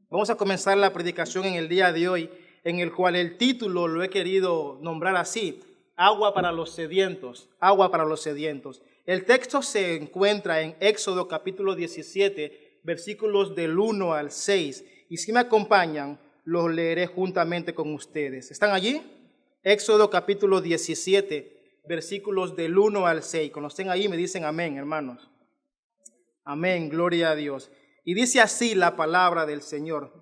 Vamos a comenzar la predicación en el día de hoy, en el cual el título lo he querido nombrar así: agua para los sedientos, agua para los sedientos. El texto se encuentra en Éxodo capítulo 17, versículos del 1 al 6. Y si me acompañan, los leeré juntamente con ustedes. ¿Están allí? Éxodo capítulo 17, versículos del 1 al 6. Cuando estén ahí me dicen amén, hermanos. Amén, gloria a Dios. Y dice así la palabra del Señor: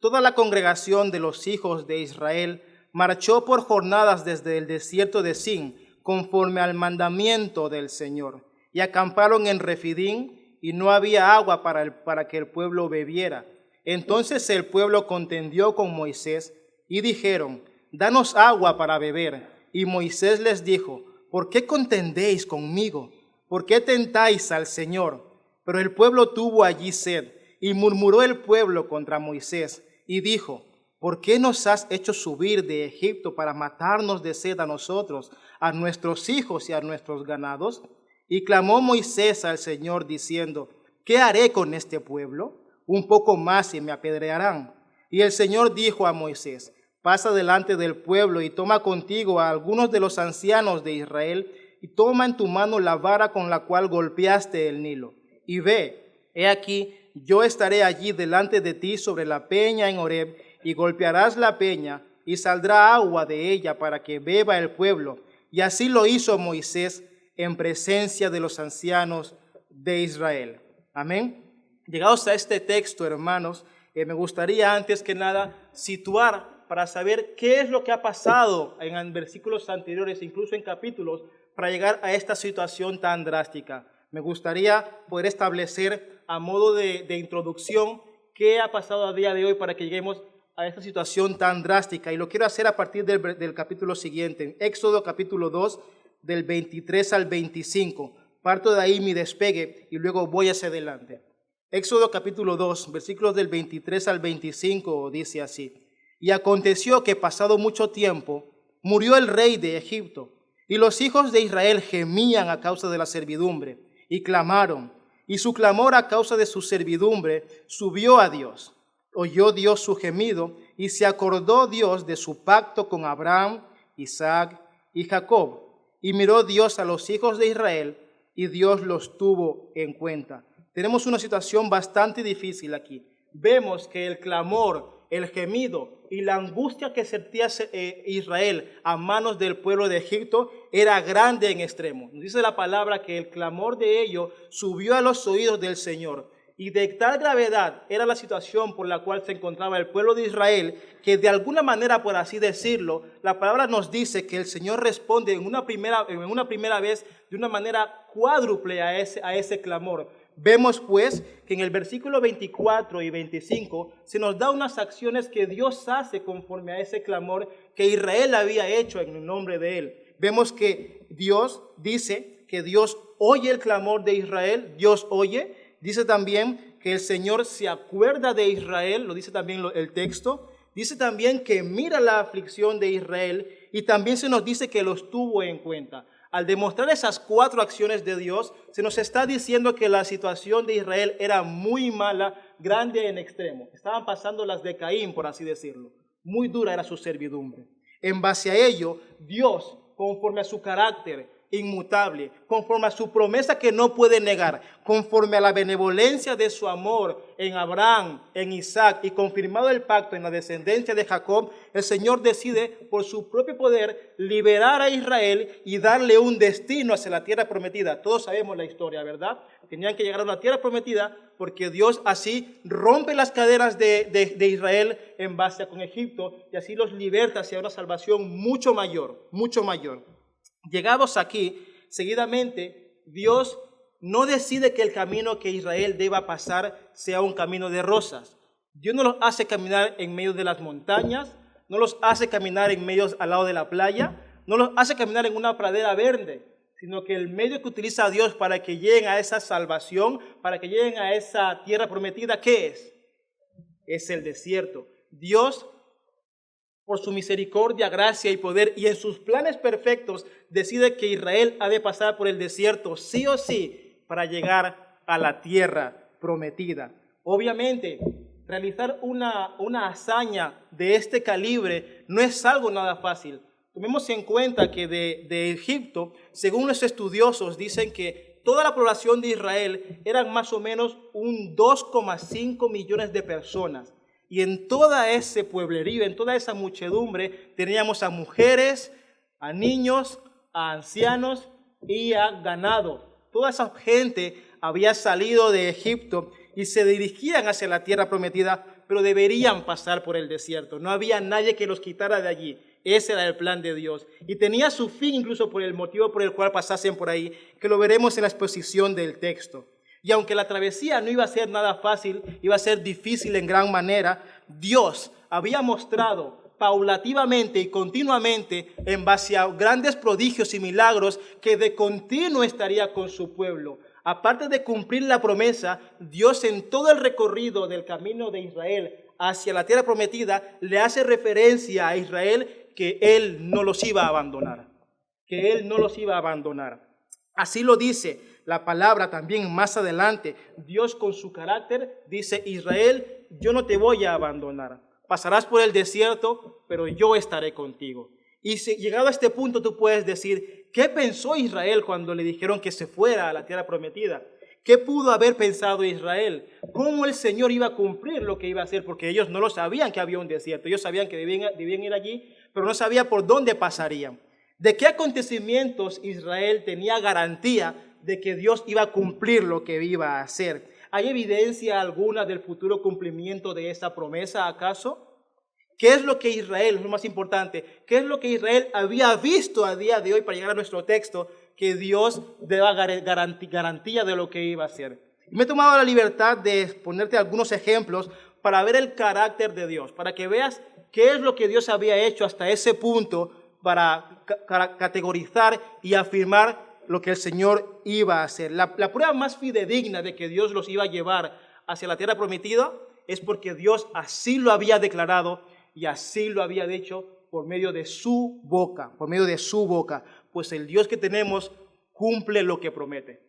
toda la congregación de los hijos de Israel marchó por jornadas desde el desierto de Sin, conforme al mandamiento del Señor, y acamparon en Refidín, y no había agua para que el pueblo bebiera. Entonces el pueblo contendió con Moisés, y dijeron: danos agua para beber. Y Moisés les dijo: ¿por qué contendéis conmigo? ¿Por qué tentáis al Señor? Pero el pueblo tuvo allí sed, y murmuró el pueblo contra Moisés, y dijo: ¿por qué nos has hecho subir de Egipto para matarnos de sed a nosotros, a nuestros hijos y a nuestros ganados? Y clamó Moisés al Señor diciendo: ¿qué haré con este pueblo? Un poco más y me apedrearán. Y el Señor dijo a Moisés: pasa delante del pueblo y toma contigo a algunos de los ancianos de Israel, y toma en tu mano la vara con la cual golpeaste el Nilo. Y ve, he aquí, yo estaré allí delante de ti sobre la peña en Horeb, y golpearás la peña, y saldrá agua de ella para que beba el pueblo. Y así lo hizo Moisés en presencia de los ancianos de Israel. Amén. Llegados a este texto, hermanos, me gustaría antes que nada situar para saber qué es lo que ha pasado en versículos anteriores, incluso en capítulos, para llegar a esta situación tan drástica. Me gustaría poder establecer a modo de introducción qué ha pasado a día de hoy para que lleguemos a esta situación tan drástica. Y lo quiero hacer a partir del capítulo siguiente, en Éxodo capítulo 2, del 23 al 25. Parto de ahí mi despegue y luego voy hacia adelante. Éxodo capítulo 2, versículos del 23 al 25 dice así: y aconteció que pasado mucho tiempo murió el rey de Egipto, y los hijos de Israel gemían a causa de la servidumbre, y clamaron, y su clamor a causa de su servidumbre subió a Dios. Oyó Dios su gemido, y se acordó Dios de su pacto con Abraham, Isaac y Jacob. Y miró Dios a los hijos de Israel, y Dios los tuvo en cuenta. Tenemos una situación bastante difícil aquí. Vemos que el clamor, el gemido y la angustia que sentía Israel a manos del pueblo de Egipto era grande en extremo. Nos dice la palabra que el clamor de ellos subió a los oídos del Señor. Y de tal gravedad era la situación por la cual se encontraba el pueblo de Israel, que de alguna manera, por así decirlo, la palabra nos dice que el Señor responde en una primera vez de una manera cuádruple a ese clamor. Vemos pues que en el versículo 24 y 25 se nos da unas acciones que Dios hace conforme a ese clamor que Israel había hecho en el nombre de Él. Vemos que Dios dice que Dios oye el clamor de Israel, Dios oye. Dice también que el Señor se acuerda de Israel, lo dice también el texto. Dice también que mira la aflicción de Israel y también se nos dice que los tuvo en cuenta. Al demostrar esas cuatro acciones de Dios, se nos está diciendo que la situación de Israel era muy mala, grande en extremo. Estaban pasando las de Caín, por así decirlo. Muy dura era su servidumbre. En base a ello, Dios, conforme a su carácter inmutable, conforme a su promesa que no puede negar, conforme a la benevolencia de su amor en Abraham, en Isaac y confirmado el pacto en la descendencia de Jacob, el Señor decide por su propio poder liberar a Israel y darle un destino hacia la tierra prometida. Todos sabemos la historia, ¿verdad? Tenían que llegar a una tierra prometida porque Dios así rompe las cadenas de Israel en base con Egipto y así los liberta hacia una salvación mucho mayor, mucho mayor. Llegados aquí, seguidamente, Dios no decide que el camino que Israel deba pasar sea un camino de rosas. Dios no los hace caminar en medio de las montañas, no los hace caminar en medio al lado de la playa, no los hace caminar en una pradera verde, sino que el medio que utiliza Dios para que lleguen a esa salvación, para que lleguen a esa tierra prometida, ¿qué es? Es el desierto. Dios, por su misericordia, gracia y poder, y en sus planes perfectos, decide que Israel ha de pasar por el desierto, sí o sí, para llegar a la tierra prometida. Obviamente, realizar una hazaña de este calibre no es algo nada fácil. Tomemos en cuenta que de Egipto, según los estudiosos, dicen que toda la población de Israel eran más o menos un 2,5 millones de personas. Y en toda ese pueblerío, en toda esa muchedumbre, teníamos a mujeres, a niños, a ancianos y a ganado. Toda esa gente había salido de Egipto y se dirigían hacia la tierra prometida, pero deberían pasar por el desierto. No había nadie que los quitara de allí. Ese era el plan de Dios. Y tenía su fin incluso por el motivo por el cual pasasen por ahí, que lo veremos en la exposición del texto. Y aunque la travesía no iba a ser nada fácil, iba a ser difícil en gran manera, Dios había mostrado paulativamente y continuamente, en base a grandes prodigios y milagros, que de continuo estaría con su pueblo. Aparte de cumplir la promesa, Dios en todo el recorrido del camino de Israel hacia la tierra prometida le hace referencia a Israel que Él no los iba a abandonar, que Él no los iba a abandonar. Así lo dice la palabra también más adelante. Dios con su carácter dice: Israel, yo no te voy a abandonar. Pasarás por el desierto, pero yo estaré contigo. Y si, llegado a este punto, tú puedes decir, ¿qué pensó Israel cuando le dijeron que se fuera a la tierra prometida? ¿Qué pudo haber pensado Israel? ¿Cómo el Señor iba a cumplir lo que iba a hacer? Porque ellos no lo sabían que había un desierto. Ellos sabían que debían ir allí, pero no sabían por dónde pasarían. ¿De qué acontecimientos Israel tenía garantía de que Dios iba a cumplir lo que iba a hacer? ¿Hay evidencia alguna del futuro cumplimiento de esa promesa acaso? ¿Qué es lo que Israel, lo más importante, qué es lo que Israel había visto a día de hoy para llegar a nuestro texto, que Dios daba garantía de lo que iba a hacer? Y me he tomado la libertad de ponerte algunos ejemplos para ver el carácter de Dios, para que veas qué es lo que Dios había hecho hasta ese punto para categorizar y afirmar lo que el Señor iba a hacer. La prueba más fidedigna de que Dios los iba a llevar hacia la tierra prometida es porque Dios así lo había declarado y así lo había dicho por medio de su boca, pues el Dios que tenemos cumple lo que promete.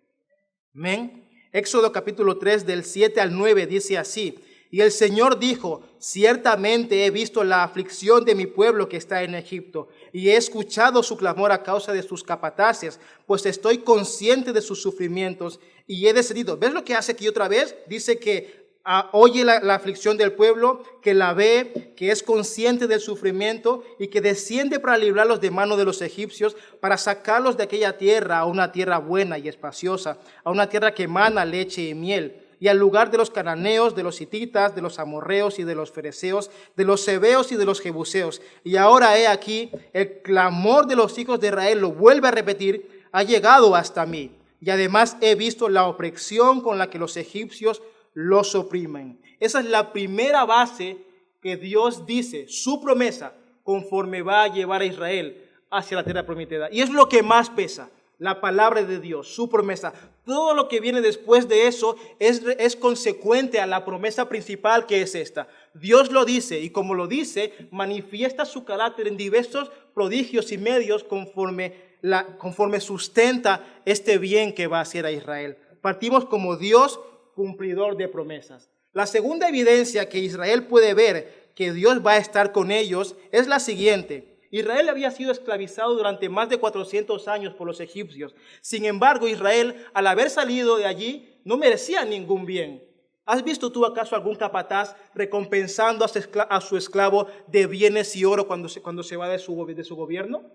Amén. Éxodo capítulo 3 del 7 al 9 dice así: y el Señor dijo: ciertamente he visto la aflicción de mi pueblo que está en Egipto, y he escuchado su clamor a causa de sus capataces, pues estoy consciente de sus sufrimientos y he decidido. ¿Ves lo que hace aquí otra vez? Dice que oye la aflicción del pueblo, que la ve, que es consciente del sufrimiento y que desciende para librarlos de mano de los egipcios, para sacarlos de aquella tierra a una tierra buena y espaciosa, a una tierra que emana leche y miel, y al lugar de los cananeos, de los hititas, de los amorreos y de los fereceos, de los heveos y de los jebuseos. Y ahora he aquí, el clamor de los hijos de Israel, lo vuelve a repetir, ha llegado hasta mí. Y además he visto la opresión con la que los egipcios los oprimen. Esa es la primera base que Dios dice, su promesa, conforme va a llevar a Israel hacia la tierra prometida. Y es lo que más pesa, la palabra de Dios, su promesa. Todo lo que viene después de eso es consecuente a la promesa principal, que es esta. Dios lo dice, y como lo dice, manifiesta su carácter en diversos prodigios y medios conforme sustenta este bien que va a hacer a Israel. Partimos como Dios cumplidor de promesas. La segunda evidencia que Israel puede ver que Dios va a estar con ellos es la siguiente. Israel había sido esclavizado durante más de 400 años por los egipcios. Sin embargo, Israel, al haber salido de allí, no merecía ningún bien. ¿Has visto tú acaso algún capataz recompensando a su esclavo de bienes y oro cuando se va de su gobierno?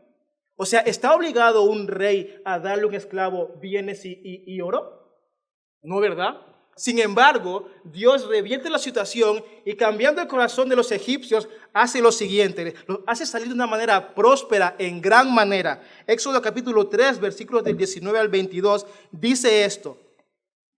O sea, ¿está obligado un rey a darle a un esclavo bienes y oro? No, ¿verdad? Sin embargo, Dios revierte la situación y, cambiando el corazón de los egipcios, hace lo siguiente: los hace salir de una manera próspera, en gran manera. Éxodo capítulo 3, versículos del 19 al 22, dice esto: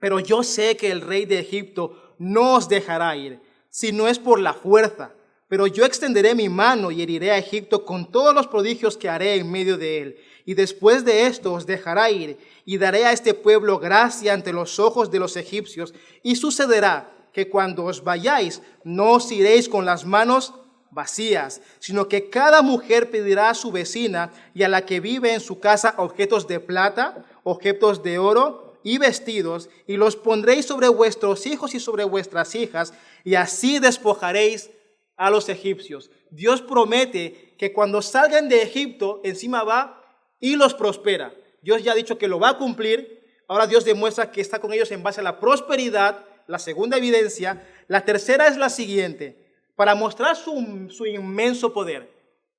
pero yo sé que el rey de Egipto no os dejará ir, si no es por la fuerza. Pero yo extenderé mi mano y heriré a Egipto con todos los prodigios que haré en medio de él. Y después de esto os dejará ir, y daré a este pueblo gracia ante los ojos de los egipcios. Y sucederá que cuando os vayáis, no os iréis con las manos vacías, sino que cada mujer pedirá a su vecina y a la que vive en su casa objetos de plata, objetos de oro y vestidos, y los pondréis sobre vuestros hijos y sobre vuestras hijas, y así despojaréis a los egipcios. Dios promete que cuando salgan de Egipto, encima va y los prospera. Dios ya ha dicho que lo va a cumplir. Ahora Dios demuestra que está con ellos en base a la prosperidad, la segunda evidencia. La tercera es la siguiente: para mostrar su inmenso poder,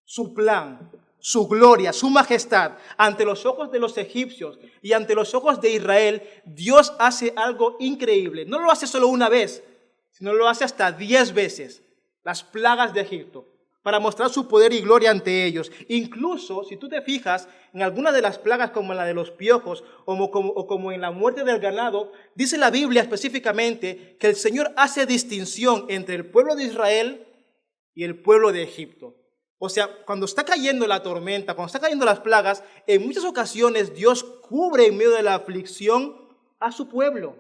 su plan, su gloria, su majestad, ante los ojos de los egipcios y ante los ojos de Israel, Dios hace algo increíble. No lo hace solo una vez, sino lo hace hasta 10 veces. Las plagas de Egipto, para mostrar su poder y gloria ante ellos. Incluso, si tú te fijas, en algunas de las plagas, como en la de los piojos, o como en la muerte del ganado, dice la Biblia específicamente que el Señor hace distinción entre el pueblo de Israel y el pueblo de Egipto. O sea, cuando está cayendo la tormenta, cuando está cayendo las plagas, en muchas ocasiones Dios cubre en medio de la aflicción a su pueblo.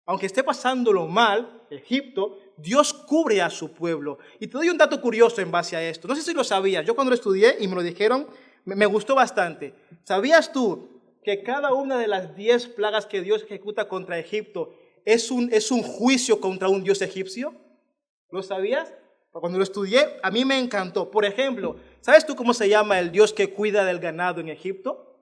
Aunque esté pasándolo mal, Egipto, Dios cubre a su pueblo. Y te doy un dato curioso en base a esto. No sé si lo sabías. Yo cuando lo estudié y me lo dijeron, me gustó bastante. ¿Sabías tú que cada una de las 10 plagas que Dios ejecuta contra Egipto es un juicio contra un dios egipcio? ¿Lo sabías? Cuando lo estudié, a mí me encantó. Por ejemplo, ¿sabes tú cómo se llama el dios que cuida del ganado en Egipto?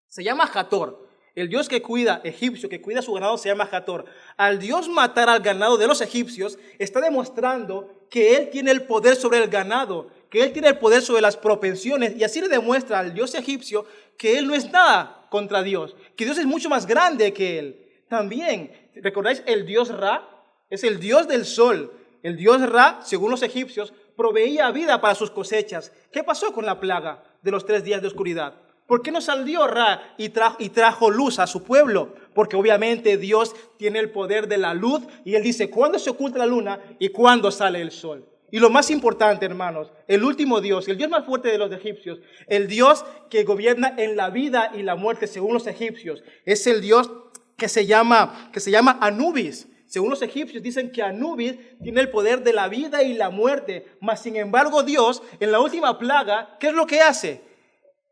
Se llama Hathor. El dios que cuida, egipcio, que cuida su ganado, se llama Hathor. Al Dios matar al ganado de los egipcios, está demostrando que Él tiene el poder sobre el ganado, que Él tiene el poder sobre las propensiones, y así le demuestra al dios egipcio que Él no es nada contra Dios, que Dios es mucho más grande que Él. También, ¿recordáis el dios Ra? Es el dios del sol. El dios Ra, según los egipcios, proveía vida para sus cosechas. ¿Qué pasó con la plaga de los 3 días de oscuridad? ¿Por qué no salió Ra y trajo luz a su pueblo? Porque obviamente Dios tiene el poder de la luz y Él dice cuándo se oculta la luna y cuándo sale el sol. Y lo más importante, hermanos, el último Dios, el Dios más fuerte de los egipcios, el Dios que gobierna en la vida y la muerte según los egipcios, es el Dios que se llama Anubis. Según los egipcios dicen que Anubis tiene el poder de la vida y la muerte, mas sin embargo Dios en la última plaga, ¿qué es lo que hace?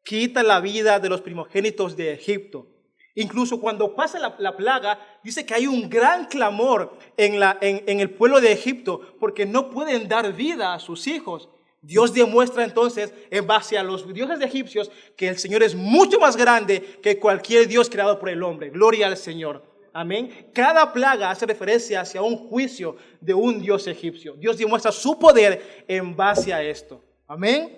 Quita la vida de los primogénitos de Egipto. Incluso cuando pasa la plaga, dice que hay un gran clamor en el pueblo de Egipto porque no pueden dar vida a sus hijos. Dios demuestra entonces, en base a los dioses egipcios, que el Señor es mucho más grande que cualquier Dios creado por el hombre. Gloria al Señor. Amén. Cada plaga hace referencia hacia un juicio de un Dios egipcio. Dios demuestra su poder en base a esto. Amén.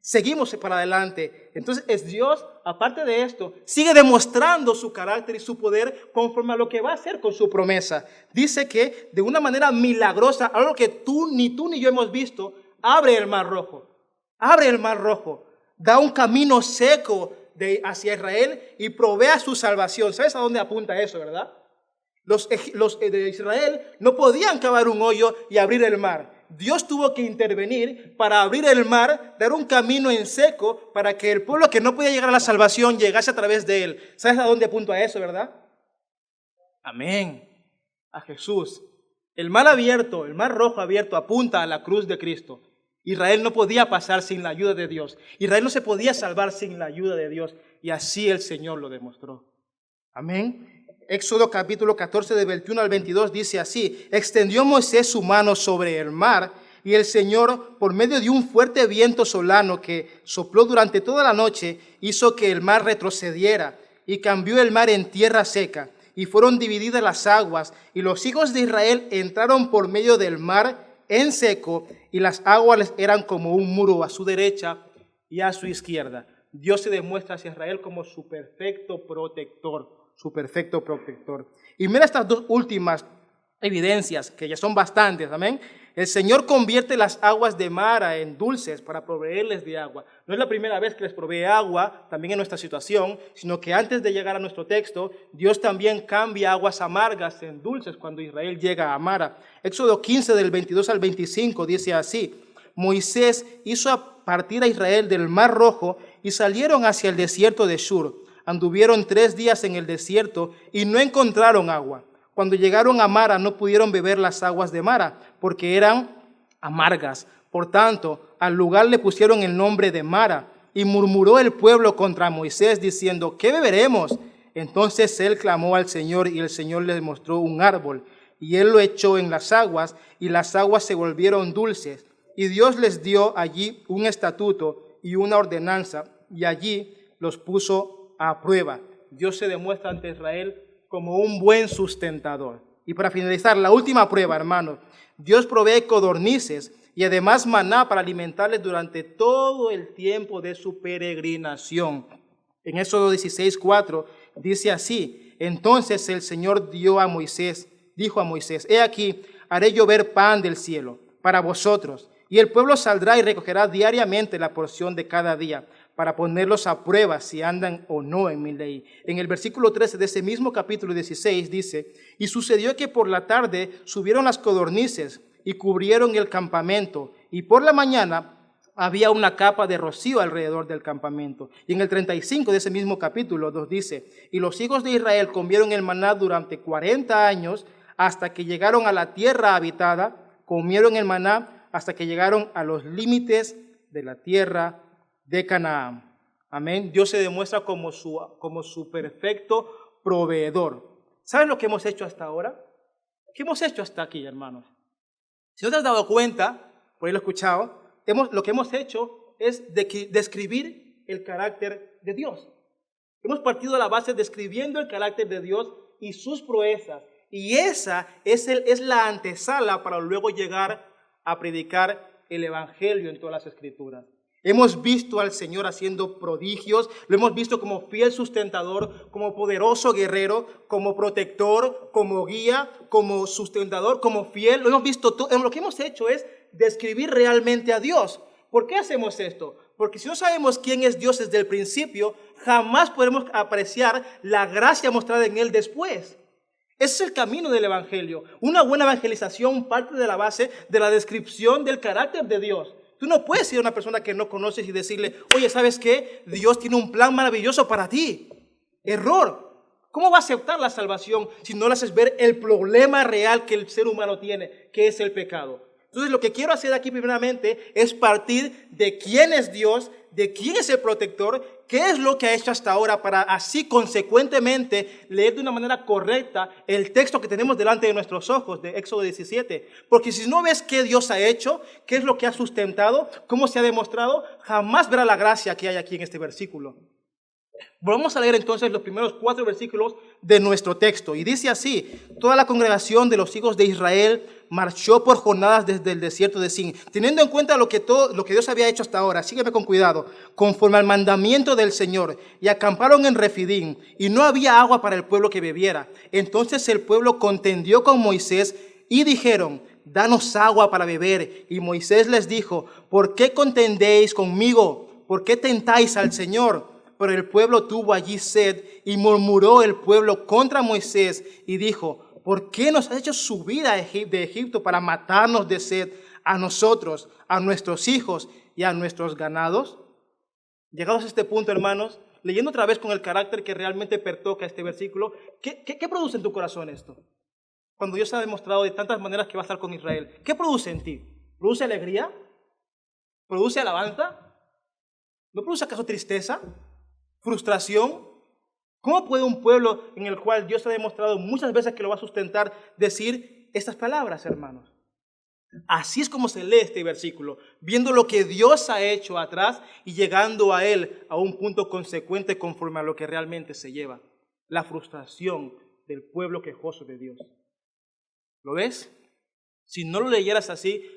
Seguimos para adelante. Entonces es Dios, aparte de esto, sigue demostrando su carácter y su poder conforme a lo que va a hacer con su promesa. Dice que de una manera milagrosa, algo que ni tú ni yo hemos visto, abre el mar rojo. Abre el mar rojo. Da un camino seco hacia Israel y provee su salvación. ¿Sabes a dónde apunta eso, verdad? Los de Israel no podían cavar un hoyo y abrir el mar. Dios tuvo que intervenir para abrir el mar, dar un camino en seco para que el pueblo que no podía llegar a la salvación llegase a través de él. ¿Sabes a dónde apunta eso, verdad? Amén. A Jesús. El mar abierto, el mar rojo abierto apunta a la cruz de Cristo. Israel no podía pasar sin la ayuda de Dios. Israel no se podía salvar sin la ayuda de Dios. Y así el Señor lo demostró. Amén. Éxodo capítulo 14 de 21 al 22 dice así: extendió Moisés su mano sobre el mar y el Señor, por medio de un fuerte viento solano que sopló durante toda la noche, hizo que el mar retrocediera y cambió el mar en tierra seca y fueron divididas las aguas y los hijos de Israel entraron por medio del mar en seco y las aguas eran como un muro a su derecha y a su izquierda. Dios se demuestra hacia Israel como su perfecto protector. Su perfecto protector. Y mira estas 2 últimas evidencias, que ya son bastantes, amén. El Señor convierte las aguas de Mara en dulces para proveerles de agua. No es la primera vez que les provee agua, también en nuestra situación, sino que antes de llegar a nuestro texto, Dios también cambia aguas amargas en dulces cuando Israel llega a Mara. Éxodo 15 del 22 al 25 dice así: Moisés hizo partir a Israel del Mar Rojo y salieron hacia el desierto de Shur. Anduvieron 3 días en el desierto y no encontraron agua. Cuando llegaron a Mara no pudieron beber las aguas de Mara porque eran amargas. Por tanto, al lugar le pusieron el nombre de Mara. Y murmuró el pueblo contra Moisés diciendo: ¿qué beberemos? Entonces él clamó al Señor y el Señor le mostró un árbol y él lo echó en las aguas, y las aguas se volvieron dulces. Y Dios les dio allí un estatuto y una ordenanza, y allí los puso a prueba. Dios se demuestra ante Israel como un buen sustentador. Y para finalizar, la última prueba, hermanos, Dios provee codornices y además maná para alimentarles durante todo el tiempo de su peregrinación. En Éxodo 16:4 dice así: entonces el Señor dijo a Moisés, he aquí, haré llover pan del cielo para vosotros, y el pueblo saldrá y recogerá diariamente la porción de cada día, para ponerlos a prueba si andan o no en mi ley. En el versículo 13 de ese mismo capítulo 16 dice: y sucedió que por la tarde subieron las codornices y cubrieron el campamento, y por la mañana había una capa de rocío alrededor del campamento. Y en el 35 de ese mismo capítulo 2 dice: y los hijos de Israel comieron el maná durante 40 años, hasta que llegaron a la tierra habitada, comieron el maná hasta que llegaron a los límites de la tierra de Canaán. Amén. Dios se demuestra como su perfecto proveedor. ¿Sabes lo que hemos hecho hasta ahora? ¿Qué hemos hecho hasta aquí, hermanos? Si no te has dado cuenta, por ahí lo he escuchado, lo que hemos hecho es describir el carácter de Dios. Hemos partido de la base describiendo el carácter de Dios y sus proezas. Y esa es la antesala para luego llegar a predicar el Evangelio en todas las Escrituras. Hemos visto al Señor haciendo prodigios, lo hemos visto como fiel sustentador, como poderoso guerrero, como protector, como guía, como sustentador, como fiel. Lo hemos visto todo. Lo que hemos hecho es describir realmente a Dios. ¿Por qué hacemos esto? Porque si no sabemos quién es Dios desde el principio, jamás podremos apreciar la gracia mostrada en Él después. Ese es el camino del Evangelio. Una buena evangelización parte de la base de la descripción del carácter de Dios. Tú no puedes ir a una persona que no conoces y decirle: oye, ¿sabes qué? Dios tiene un plan maravilloso para ti. Error. ¿Cómo va a aceptar la salvación si no le haces ver el problema real que el ser humano tiene, que es el pecado? Entonces, lo que quiero hacer aquí primeramente es partir de quién es Dios, de quién es el protector, qué es lo que ha hecho hasta ahora, para así consecuentemente leer de una manera correcta el texto que tenemos delante de nuestros ojos de Éxodo 17. Porque si no ves qué Dios ha hecho, qué es lo que ha sustentado, cómo se ha demostrado, jamás verá la gracia que hay aquí en este versículo. Vamos a leer entonces los primeros 4 versículos de nuestro texto. Y dice así: toda la congregación de los hijos de Israel marchó por jornadas desde el desierto de Sin, teniendo en cuenta lo que Dios había hecho hasta ahora. Sígueme con cuidado. Conforme al mandamiento del Señor, y acamparon en Refidín, y no había agua para el pueblo que bebiera. Entonces el pueblo contendió con Moisés y dijeron: danos agua para beber. Y Moisés les dijo: ¿por qué contendéis conmigo? ¿Por qué tentáis al Señor? Pero el pueblo tuvo allí sed, y murmuró el pueblo contra Moisés y dijo: ¿por qué nos has hecho subir de Egipto para matarnos de sed a nosotros, a nuestros hijos y a nuestros ganados? Llegados a este punto, hermanos, leyendo otra vez con el carácter que realmente pertoca este versículo, ¿qué produce en tu corazón esto? Cuando Dios ha demostrado de tantas maneras que va a estar con Israel, ¿qué produce en ti? ¿Produce alegría? ¿Produce alabanza? ¿No produce acaso tristeza? ¿Frustración? ¿Cómo puede un pueblo en el cual Dios ha demostrado muchas veces que lo va a sustentar decir estas palabras, hermanos? Así es como se lee este versículo, viendo lo que Dios ha hecho atrás y llegando a Él a un punto consecuente conforme a lo que realmente se lleva. La frustración del pueblo quejoso de Dios. ¿Lo ves? Si no lo leyeras así,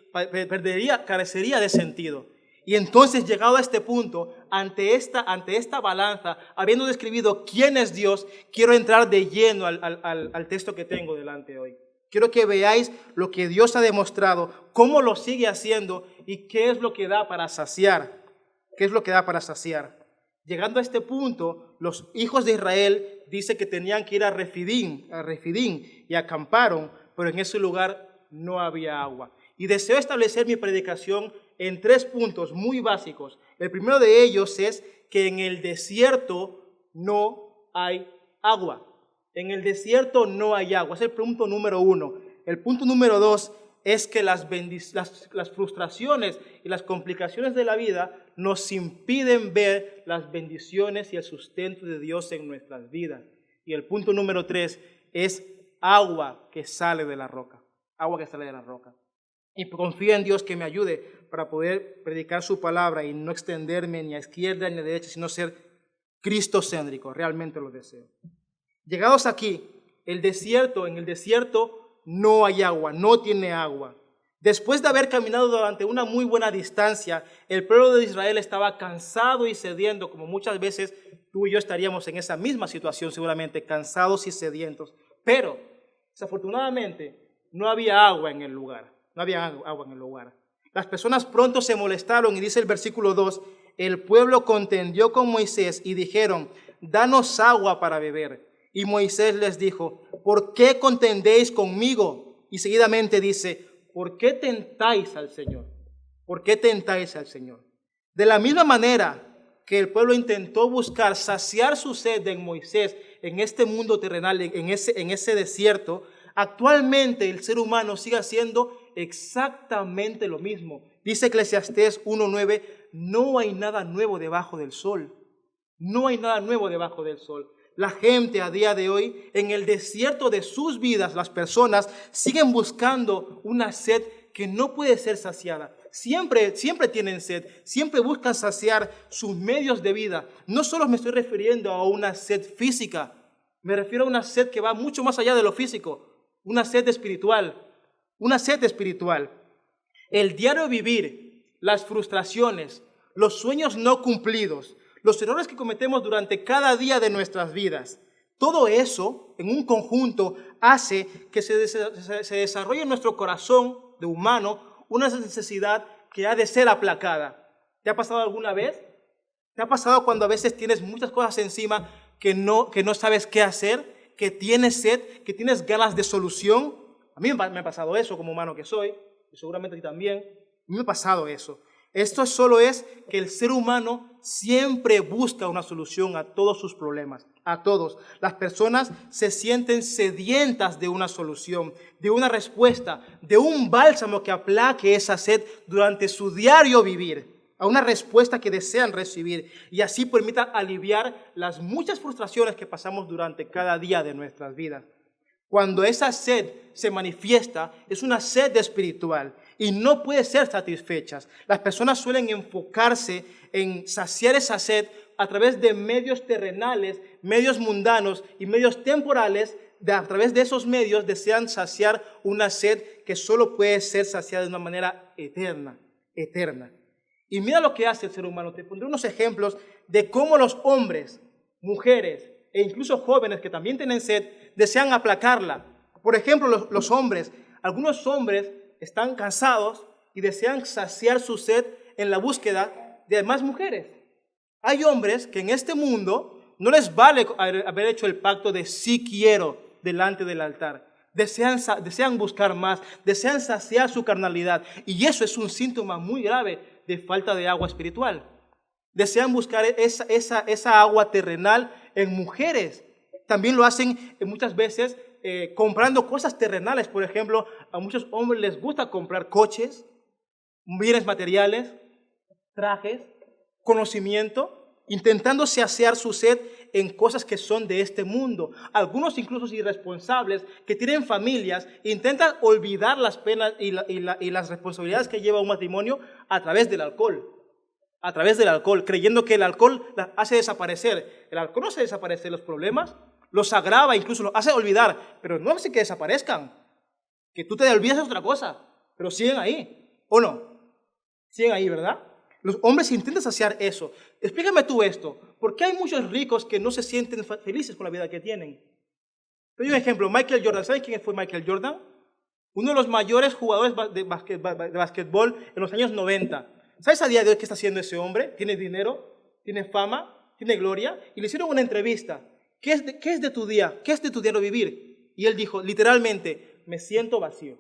carecería de sentido. Y entonces, llegado a este punto, ante esta balanza, habiendo describido quién es Dios, quiero entrar de lleno al texto que tengo delante hoy. Quiero que veáis lo que Dios ha demostrado, cómo lo sigue haciendo y qué es lo que da para saciar. ¿Qué es lo que da para saciar? Llegando a este punto, los hijos de Israel dice que tenían que ir a Refidín y acamparon, pero en ese lugar no había agua. Y deseo establecer mi predicación en 3 puntos muy básicos. El primero de ellos es que en el desierto no hay agua. En el desierto no hay agua. Es el punto número 1. El punto número 2 es que las frustraciones y las complicaciones de la vida nos impiden ver las bendiciones y el sustento de Dios en nuestras vidas. Y el punto número 3 es agua que sale de la roca, agua que sale de la roca. Y confío en Dios que me ayude para poder predicar su palabra y no extenderme ni a izquierda ni a derecha, sino ser cristocéntrico, realmente lo deseo. Llegados aquí, en el desierto no hay agua, no tiene agua. Después de haber caminado durante una muy buena distancia, el pueblo de Israel estaba cansado y sediento, como muchas veces tú y yo estaríamos en esa misma situación, seguramente, cansados y sedientos. Pero, desafortunadamente, no había agua en el lugar. No había agua en el lugar. Las personas pronto se molestaron y dice el versículo 2, el pueblo contendió con Moisés y dijeron, danos agua para beber. Y Moisés les dijo, ¿por qué contendéis conmigo? Y seguidamente dice, ¿por qué tentáis al Señor? ¿Por qué tentáis al Señor? De la misma manera que el pueblo intentó buscar saciar su sed en Moisés, en este mundo terrenal, en ese desierto, actualmente el ser humano sigue haciendo exactamente lo mismo. Dice Eclesiastés 1:9, no hay nada nuevo debajo del sol. No hay nada nuevo debajo del sol. La gente a día de hoy, en el desierto de sus vidas, las personas siguen buscando una sed que no puede ser saciada. Siempre tienen sed, siempre buscan saciar sus medios de vida. No solo me estoy refiriendo a una sed física, me refiero a una sed que va mucho más allá de lo físico, una sed espiritual, una sed espiritual. El diario vivir, las frustraciones, los sueños no cumplidos, los errores que cometemos durante cada día de nuestras vidas, todo eso en un conjunto hace que se desarrolle en nuestro corazón de humano una necesidad que ha de ser aplacada. ¿Te ha pasado alguna vez? ¿Te ha pasado cuando a veces tienes muchas cosas encima que no sabes qué hacer, que tienes sed, que tienes ganas de solución? A mí me ha pasado eso como humano que soy, y seguramente a ti también. A mí me ha pasado eso. Esto solo es que el ser humano siempre busca una solución a todos sus problemas, a todos. Las personas se sienten sedientas de una solución, de una respuesta, de un bálsamo que aplaque esa sed durante su diario vivir, a una respuesta que desean recibir y así permita aliviar las muchas frustraciones que pasamos durante cada día de nuestras vidas. Cuando esa sed se manifiesta, es una sed espiritual y no puede ser satisfecha. Las personas suelen enfocarse en saciar esa sed a través de medios terrenales, medios mundanos y medios temporales. A través de esos medios desean saciar una sed que solo puede ser saciada de una manera eterna, eterna. Y mira lo que hace el ser humano. Te pondré unos ejemplos de cómo los hombres, mujeres e incluso jóvenes que también tienen sed, desean aplacarla. Por ejemplo, los hombres. Algunos hombres están cansados y desean saciar su sed en la búsqueda de más mujeres. Hay hombres que en este mundo no les vale haber hecho el pacto de sí quiero delante del altar. Desean buscar más, desean saciar su carnalidad. Y eso es un síntoma muy grave de falta de agua espiritual. Desean buscar esa agua terrenal en mujeres. También lo hacen muchas veces comprando cosas terrenales. Por ejemplo, a muchos hombres les gusta comprar coches, bienes materiales, trajes, conocimiento, intentando saciar su sed en cosas que son de este mundo. Algunos incluso irresponsables que tienen familias intentan olvidar las penas y las responsabilidades que lleva un matrimonio a través del alcohol. A través del alcohol, creyendo que el alcohol las hace desaparecer. El alcohol no hace desaparecer los problemas, los agrava, incluso los hace olvidar, pero no hace que desaparezcan. Que tú te olvides es otra cosa, pero siguen ahí, ¿o no? Siguen ahí, ¿verdad? Los hombres intentan saciar eso. Explícame tú esto. ¿Por qué hay muchos ricos que no se sienten felices con la vida que tienen? Te doy un ejemplo. Michael Jordan. ¿Sabes quién fue Michael Jordan? Uno de los mayores jugadores de básquetbol en los años 90. ¿Sabes a día de hoy qué está haciendo ese hombre? Tiene dinero, tiene fama, tiene gloria. Y le hicieron una entrevista. ¿Qué es de tu día? ¿Qué es de tu diario vivir? Y él dijo, literalmente, me siento vacío.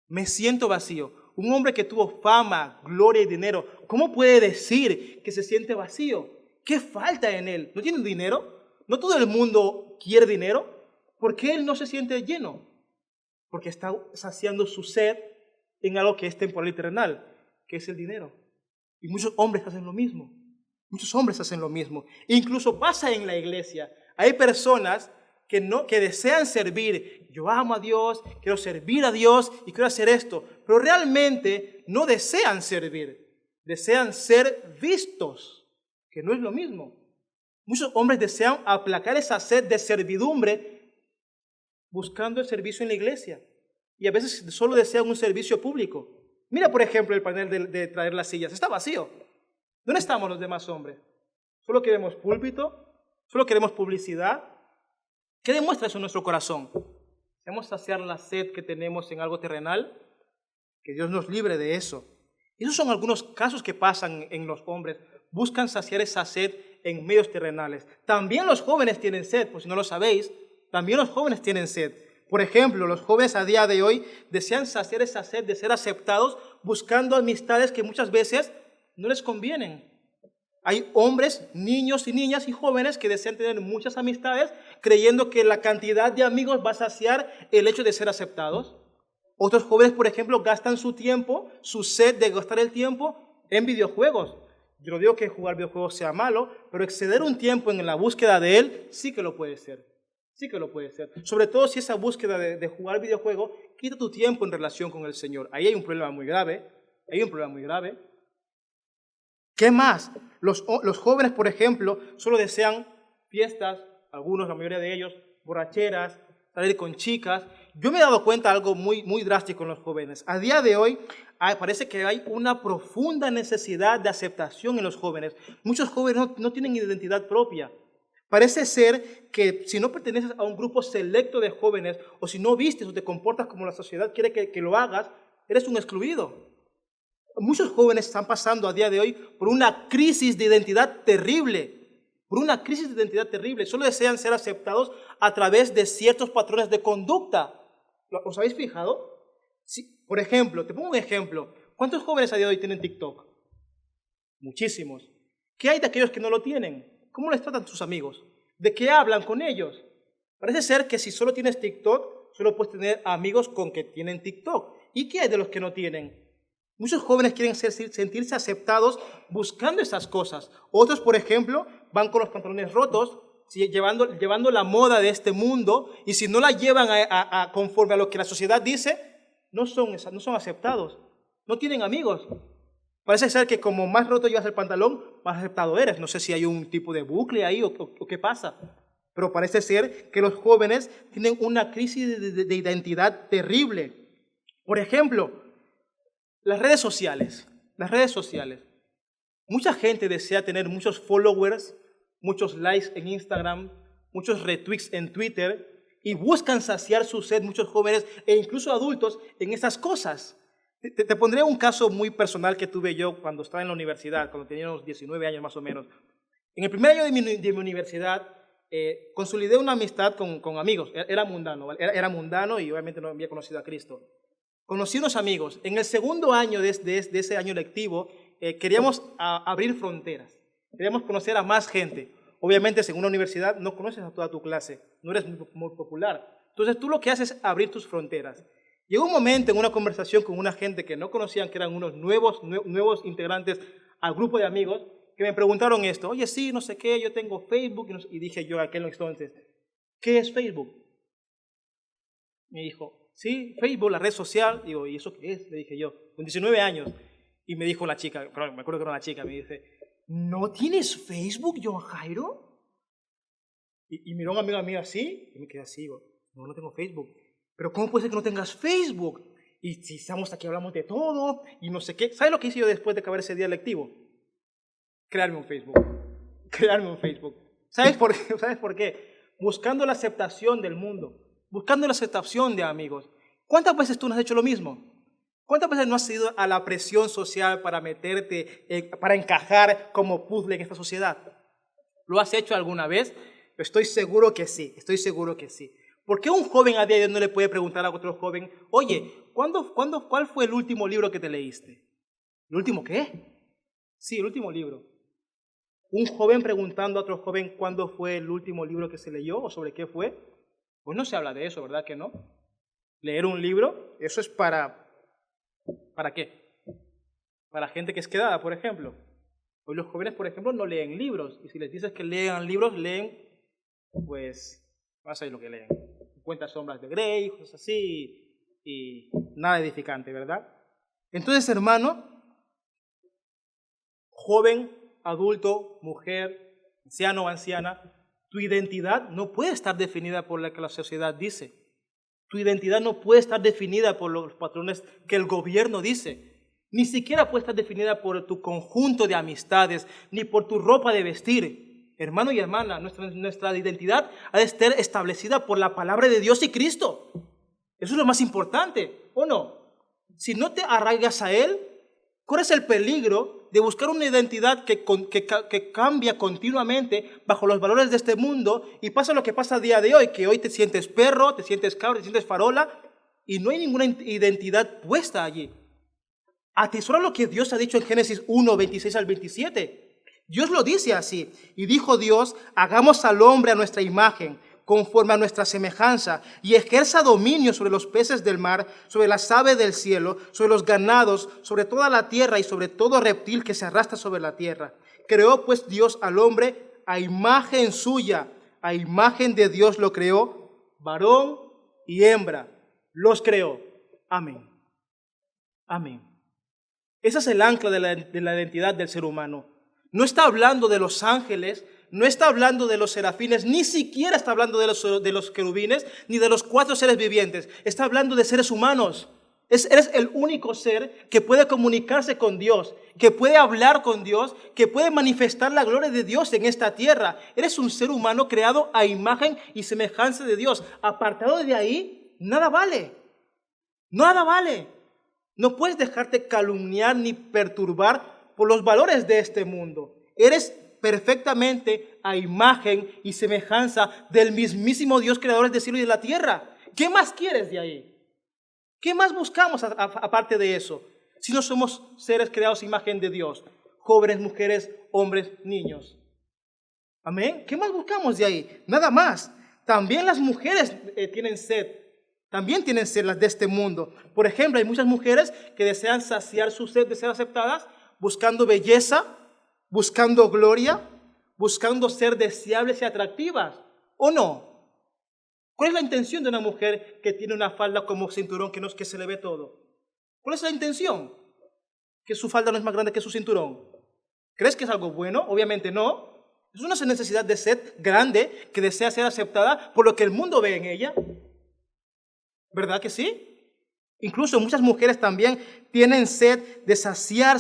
Me siento vacío. Un hombre que tuvo fama, gloria y dinero, ¿cómo puede decir que se siente vacío? ¿Qué falta en él? ¿No tiene dinero? ¿No todo el mundo quiere dinero? ¿Por qué él no se siente lleno? Porque está saciando su sed en algo que es temporal y terrenal, que es el dinero. Y muchos hombres hacen lo mismo. Muchos hombres hacen lo mismo. Incluso pasa en la iglesia. Hay personas que desean servir. Yo amo a Dios, quiero servir a Dios y quiero hacer esto. Pero realmente no desean servir, desean ser vistos, que no es lo mismo. Muchos hombres desean aplacar esa sed de servidumbre buscando el servicio en la iglesia. Y a veces solo desean un servicio público. Mira, por ejemplo, el panel de traer las sillas. Está vacío. ¿Dónde estamos los demás hombres? ¿Solo queremos púlpito? ¿Solo queremos publicidad? ¿Qué demuestra eso en nuestro corazón? ¿Deseamos saciar la sed que tenemos en algo terrenal? Que Dios nos libre de eso. Esos son algunos casos que pasan en los hombres. Buscan saciar esa sed en medios terrenales. También los jóvenes tienen sed, por si no lo sabéis. También los jóvenes tienen sed. Por ejemplo, los jóvenes a día de hoy desean saciar esa sed de ser aceptados buscando amistades que muchas veces no les convienen. Hay hombres, niños y niñas y jóvenes que desean tener muchas amistades creyendo que la cantidad de amigos va a saciar el hecho de ser aceptados. Otros jóvenes, por ejemplo, gastan su tiempo, su sed de gastar el tiempo en videojuegos. Yo no digo que jugar videojuegos sea malo, pero exceder un tiempo en la búsqueda de él sí que lo puede ser. Sí que lo puede ser. Sobre todo si esa búsqueda de jugar videojuego quita tu tiempo en relación con el Señor. Ahí hay un problema muy grave. Hay un problema muy grave. ¿Qué más? Los jóvenes, por ejemplo, solo desean fiestas, algunos, la mayoría de ellos, borracheras, salir con chicas. Yo me he dado cuenta de algo muy, muy drástico en los jóvenes. A día de hoy parece que hay una profunda necesidad de aceptación en los jóvenes. Muchos jóvenes no tienen identidad propia. Parece ser que si no perteneces a un grupo selecto de jóvenes o si no vistes o te comportas como la sociedad quiere que lo hagas, eres un excluido. Muchos jóvenes están pasando a día de hoy por una crisis de identidad terrible. Por una crisis de identidad terrible. Solo desean ser aceptados a través de ciertos patrones de conducta. ¿Os habéis fijado? Sí, por ejemplo, te pongo un ejemplo. ¿Cuántos jóvenes a día de hoy tienen TikTok? Muchísimos. ¿Qué hay de aquellos que no lo tienen? ¿Cómo les tratan sus amigos? ¿De qué hablan con ellos? Parece ser que si solo tienes TikTok, solo puedes tener amigos con que tienen TikTok. ¿Y qué hay de los que no tienen? Muchos jóvenes quieren sentirse aceptados buscando esas cosas. Otros, por ejemplo, van con los pantalones rotos, llevando la moda de este mundo, y si no la llevan conforme a lo que la sociedad dice, no son aceptados. No tienen amigos. Parece ser que como más roto llevas el pantalón, más aceptado eres. No sé si hay un tipo de bucle ahí o qué pasa. Pero parece ser que los jóvenes tienen una crisis de identidad terrible. Por ejemplo, las redes sociales. Las redes sociales. Mucha gente desea tener muchos followers, muchos likes en Instagram, muchos retweets en Twitter y buscan saciar su sed, muchos jóvenes e incluso adultos, en esas cosas. Te pondré un caso muy personal que tuve yo cuando estaba en la universidad, cuando tenía unos 19 años más o menos. En el primer año de mi universidad, consolidé una amistad con amigos. Era mundano, ¿vale? Era mundano y obviamente no había conocido a Cristo. Conocí unos amigos. En el segundo año de ese año lectivo, queríamos abrir fronteras. Queríamos conocer a más gente. Obviamente, según la universidad, no conoces a toda tu clase. No eres muy popular. Entonces, tú lo que haces es abrir tus fronteras. Llegó un momento en una conversación con una gente que no conocían, que eran unos nuevos integrantes al grupo de amigos, que me preguntaron esto. Oye, sí, no sé qué, yo tengo Facebook. Y dije yo a aquel entonces, ¿qué es Facebook? Me dijo, sí, Facebook, la red social. Digo, ¿y eso qué es? Le dije yo, con 19 años. Y me dijo la chica, claro, me acuerdo que era una chica, me dice, ¿no tienes Facebook, John Jairo? Y miró a un amigo mío así, y me quedé así, digo, no tengo Facebook. Pero ¿cómo puede ser que no tengas Facebook? Y si estamos aquí hablamos de todo, y no sé qué. ¿Sabes lo que hice yo después de acabar ese día lectivo? Crearme un Facebook. Crearme un Facebook. ¿Sabes por qué? ¿Sabes por qué? Buscando la aceptación del mundo. Buscando la aceptación de amigos. ¿Cuántas veces tú no has hecho lo mismo? ¿Cuántas veces no has ido a la presión social para meterte, para encajar como puzzle en esta sociedad? ¿Lo has hecho alguna vez? Estoy seguro que sí, estoy seguro que sí. ¿Por qué un joven a día de hoy no le puede preguntar a otro joven, oye, ¿cuál fue el último libro que te leíste? ¿El último qué? Sí, el último libro. Un joven preguntando a otro joven cuándo fue el último libro que se leyó o sobre qué fue. Pues no se habla de eso, ¿verdad que no? Leer un libro, eso es ¿para qué? Para gente que es quedada, por ejemplo. Hoy los jóvenes, por ejemplo, no leen libros. Y si les dices que lean libros, leen, pues, Más ahí lo que leen. 50 sombras de Grey, cosas así, y nada edificante, ¿verdad? Entonces, hermano, joven, adulto, mujer, anciano o anciana, tu identidad no puede estar definida por lo que la sociedad dice. Tu identidad no puede estar definida por los patrones que el gobierno dice. Ni siquiera puede estar definida por tu conjunto de amistades, ni por tu ropa de vestir. Hermano y hermana, nuestra identidad ha de estar establecida por la palabra de Dios y Cristo. Eso es lo más importante, ¿o no? Si no te arraigas a Él, corres el peligro de buscar una identidad que cambia continuamente bajo los valores de este mundo, y pasa lo que pasa a día de hoy, que hoy te sientes perro, te sientes cabra, te sientes farola, y no hay ninguna identidad puesta allí. Atesora lo que Dios ha dicho en Génesis 1, 26 al 27. Dios lo dice así: y dijo Dios, hagamos al hombre a nuestra imagen, conforme a nuestra semejanza, y ejerza dominio sobre los peces del mar, sobre las aves del cielo, sobre los ganados, sobre toda la tierra y sobre todo reptil que se arrastra sobre la tierra. Creó pues Dios al hombre a imagen suya, a imagen de Dios lo creó, varón y hembra los creó. Amén. Amén. Ese es el ancla de la identidad del ser humano. No está hablando de los ángeles, no está hablando de los serafines, ni siquiera está hablando de los querubines, ni de los 4 seres vivientes. Está hablando de seres humanos. Eres el único ser que puede comunicarse con Dios, que puede hablar con Dios, que puede manifestar la gloria de Dios en esta tierra. Eres un ser humano creado a imagen y semejanza de Dios. Apartado de ahí, nada vale. Nada vale. No puedes dejarte calumniar ni perturbar por los valores de este mundo. Eres perfectamente a imagen y semejanza del mismísimo Dios creador del cielo y de la tierra. ¿Qué más quieres de ahí? ¿Qué más buscamos aparte de eso? Si no somos seres creados a imagen de Dios, jóvenes, mujeres, hombres, niños. Amén. ¿Qué más buscamos de ahí? Nada más. También las mujeres tienen sed. También tienen sed las de este mundo. Por ejemplo, hay muchas mujeres que desean saciar su sed de ser aceptadas, buscando belleza, buscando gloria, buscando ser deseables y atractivas. ¿O no? ¿Cuál es la intención de una mujer que tiene una falda como cinturón que se le ve todo? ¿Cuál es la intención? ¿Que su falda no es más grande que su cinturón? ¿Crees que es algo bueno? Obviamente no. Es una necesidad de sed grande que desea ser aceptada por lo que el mundo ve en ella. ¿Verdad que sí? Incluso muchas mujeres también tienen sed de saciar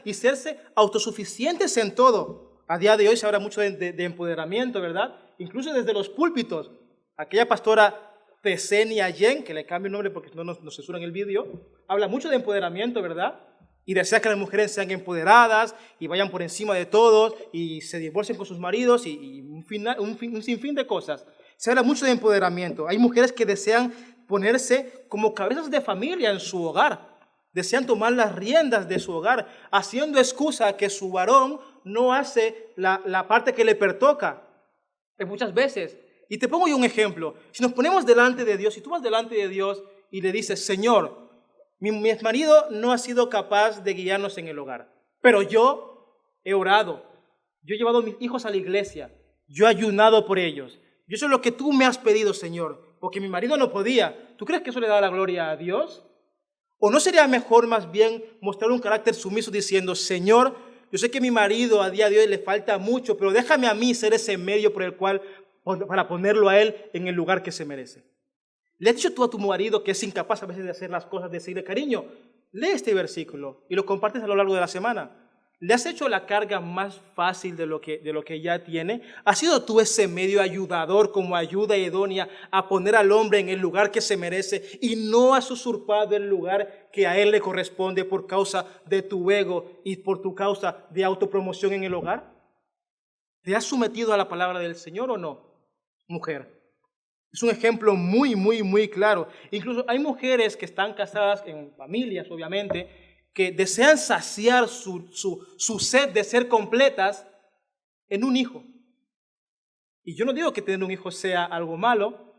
y serse autosuficientes en todo. A día de hoy se habla mucho de empoderamiento, ¿verdad? Incluso desde los púlpitos. Aquella pastora Tesenia Yen, que le cambio el nombre porque no nos censuran el vídeo, habla mucho de empoderamiento, ¿verdad? Y desea que las mujeres sean empoderadas y vayan por encima de todos y se divorcien con sus maridos y un sinfín de cosas. Se habla mucho de empoderamiento. Hay mujeres que desean ponerse como cabezas de familia en su hogar. Desean tomar las riendas de su hogar, haciendo excusa que su varón no hace la parte que le pertoca. Muchas veces. Y te pongo yo un ejemplo. Si nos ponemos delante de Dios, si tú vas delante de Dios y le dices, Señor, mi marido no ha sido capaz de guiarnos en el hogar, pero yo he orado, yo he llevado a mis hijos a la iglesia, yo he ayunado por ellos. Yo eso es lo que tú me has pedido, Señor, porque mi marido no podía. ¿Tú crees que eso le da la gloria a Dios? ¿O no sería mejor más bien mostrar un carácter sumiso diciendo, Señor, yo sé que a mi marido a día de hoy le falta mucho, pero déjame a mí ser ese medio por el cual, para ponerlo a él en el lugar que se merece? ¿Le has dicho tú a tu marido que es incapaz a veces de hacer las cosas, de decirle cariño? Lee este versículo y lo compartes a lo largo de la semana. ¿Le has hecho la carga más fácil de lo que ya tiene? ¿Has sido tú ese medio ayudador como ayuda idónea a poner al hombre en el lugar que se merece y no has usurpado el lugar que a él le corresponde por causa de tu ego y por tu causa de autopromoción en el hogar? ¿Te has sometido a la palabra del Señor o no, mujer? Es un ejemplo muy claro. Incluso hay mujeres que están casadas en familias, obviamente, que desean saciar su sed de ser completas en un hijo. Y yo no digo que tener un hijo sea algo malo,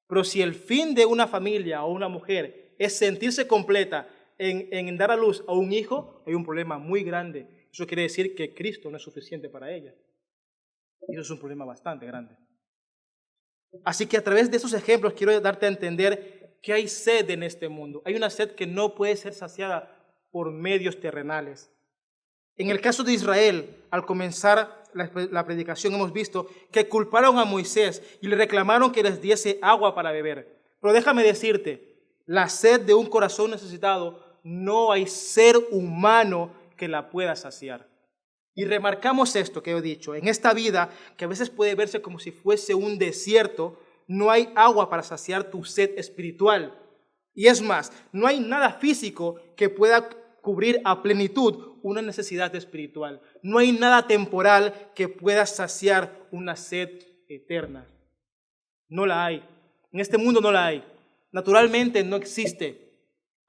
pero si el fin de una familia o una mujer es sentirse completa en dar a luz a un hijo, hay un problema muy grande. Eso quiere decir que Cristo no es suficiente para ella. Y eso es un problema bastante grande. Así que a través de esos ejemplos quiero darte a entender que hay sed en este mundo. Hay una sed que no puede ser saciada por medios terrenales. En el caso de Israel, al comenzar la predicación hemos visto que culparon a Moisés y le reclamaron que les diese agua para beber. Pero déjame decirte, la sed de un corazón necesitado, no hay ser humano que la pueda saciar. Y remarcamos esto que he dicho, en esta vida, que a veces puede verse como si fuese un desierto, no hay agua para saciar tu sed espiritual. Y es más, no hay nada físico que pueda cubrir a plenitud una necesidad espiritual. No hay nada temporal que pueda saciar una sed eterna. No la hay. En este mundo no la hay. Naturalmente no existe.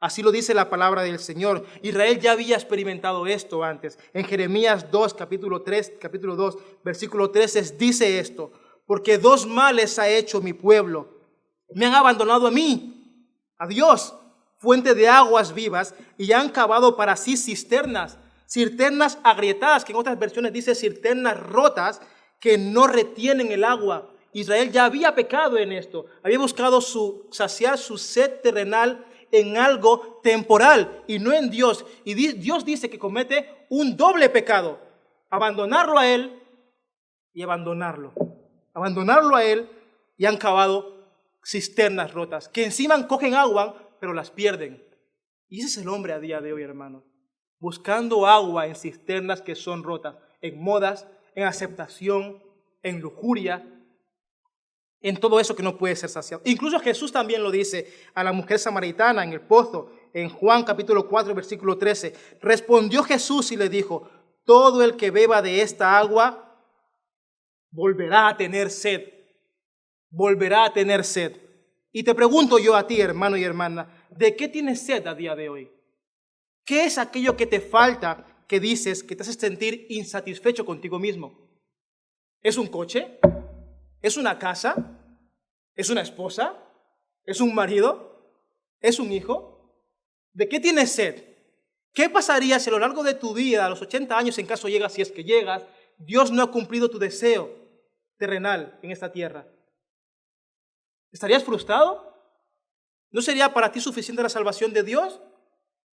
Así lo dice la palabra del Señor. Israel ya había experimentado esto antes. En Jeremías 2, capítulo 2, versículo 13 dice esto: porque dos males ha hecho mi pueblo. Me han abandonado a mí, a Dios, fuente de aguas vivas, y han cavado para sí cisternas agrietadas, que en otras versiones dice cisternas rotas, que no retienen el agua. Israel ya había pecado en esto. Había buscado saciar su sed terrenal en algo temporal y no en Dios. Y Dios dice que comete un doble pecado: abandonarlo a Él y abandonarlo. Abandonarlo a Él, y han cavado cisternas rotas, que encima cogen agua, pero las pierden. Y ese es el hombre a día de hoy, hermanos, buscando agua en cisternas que son rotas, en modas, en aceptación, en lujuria, en todo eso que no puede ser saciado. Incluso Jesús también lo dice a la mujer samaritana en el pozo, en Juan capítulo 4, versículo 13. Respondió Jesús y le dijo: todo el que beba de esta agua volverá a tener sed. Volverá a tener sed. Y te pregunto yo a ti, hermano y hermana, ¿de qué tienes sed a día de hoy? ¿Qué es aquello que te falta, que dices, que te hace sentir insatisfecho contigo mismo? ¿Es un coche? ¿Es una casa? ¿Es una esposa? ¿Es un marido? ¿Es un hijo? ¿De qué tienes sed? ¿Qué pasaría si a lo largo de tu vida, a los 80 años, en caso llegas, si es que llegas, Dios no ha cumplido tu deseo terrenal en esta tierra? ¿Estarías frustrado? ¿No sería para ti suficiente la salvación de Dios?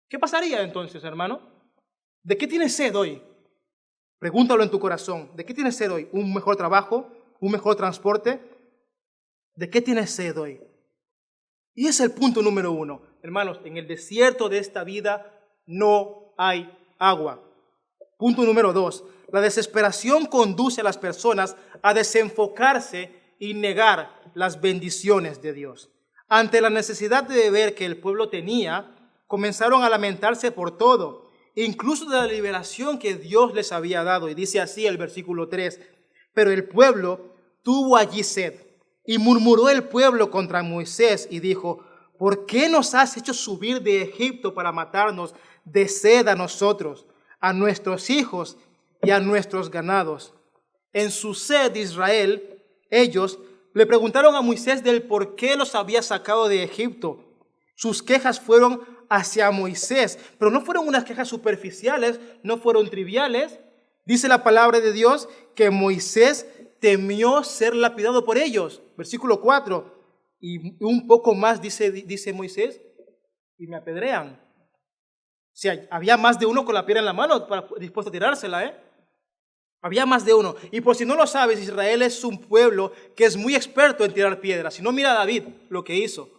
¿Qué pasaría entonces, hermano? ¿De qué tienes sed hoy? Pregúntalo en tu corazón. ¿De qué tienes sed hoy? ¿Un mejor trabajo? ¿Un mejor transporte? ¿De qué tienes sed hoy? Y ese es el punto número 1. Hermanos, en el desierto de esta vida no hay agua. Punto número 2. La desesperación conduce a las personas a desenfocarse y negar las bendiciones de Dios. Ante la necesidad de beber que el pueblo tenía, comenzaron a lamentarse por todo, incluso de la liberación que Dios les había dado. Y dice así el versículo 3, pero el pueblo tuvo allí sed, y murmuró el pueblo contra Moisés y dijo: ¿por qué nos has hecho subir de Egipto para matarnos de sed a nosotros, a nuestros hijos y a nuestros ganados? En su sed, Israel, ellos le preguntaron a Moisés del por qué los había sacado de Egipto. Sus quejas fueron hacia Moisés, pero no fueron unas quejas superficiales, no fueron triviales. Dice la palabra de Dios que Moisés temió ser lapidado por ellos. Versículo 4. Y un poco más dice Moisés: y me apedrean. O sea, había más de uno con la piedra en la mano dispuesto a tirársela, Había más de uno. Y por si no lo sabes, Israel es un pueblo que es muy experto en tirar piedras. Si no, mira a David lo que hizo.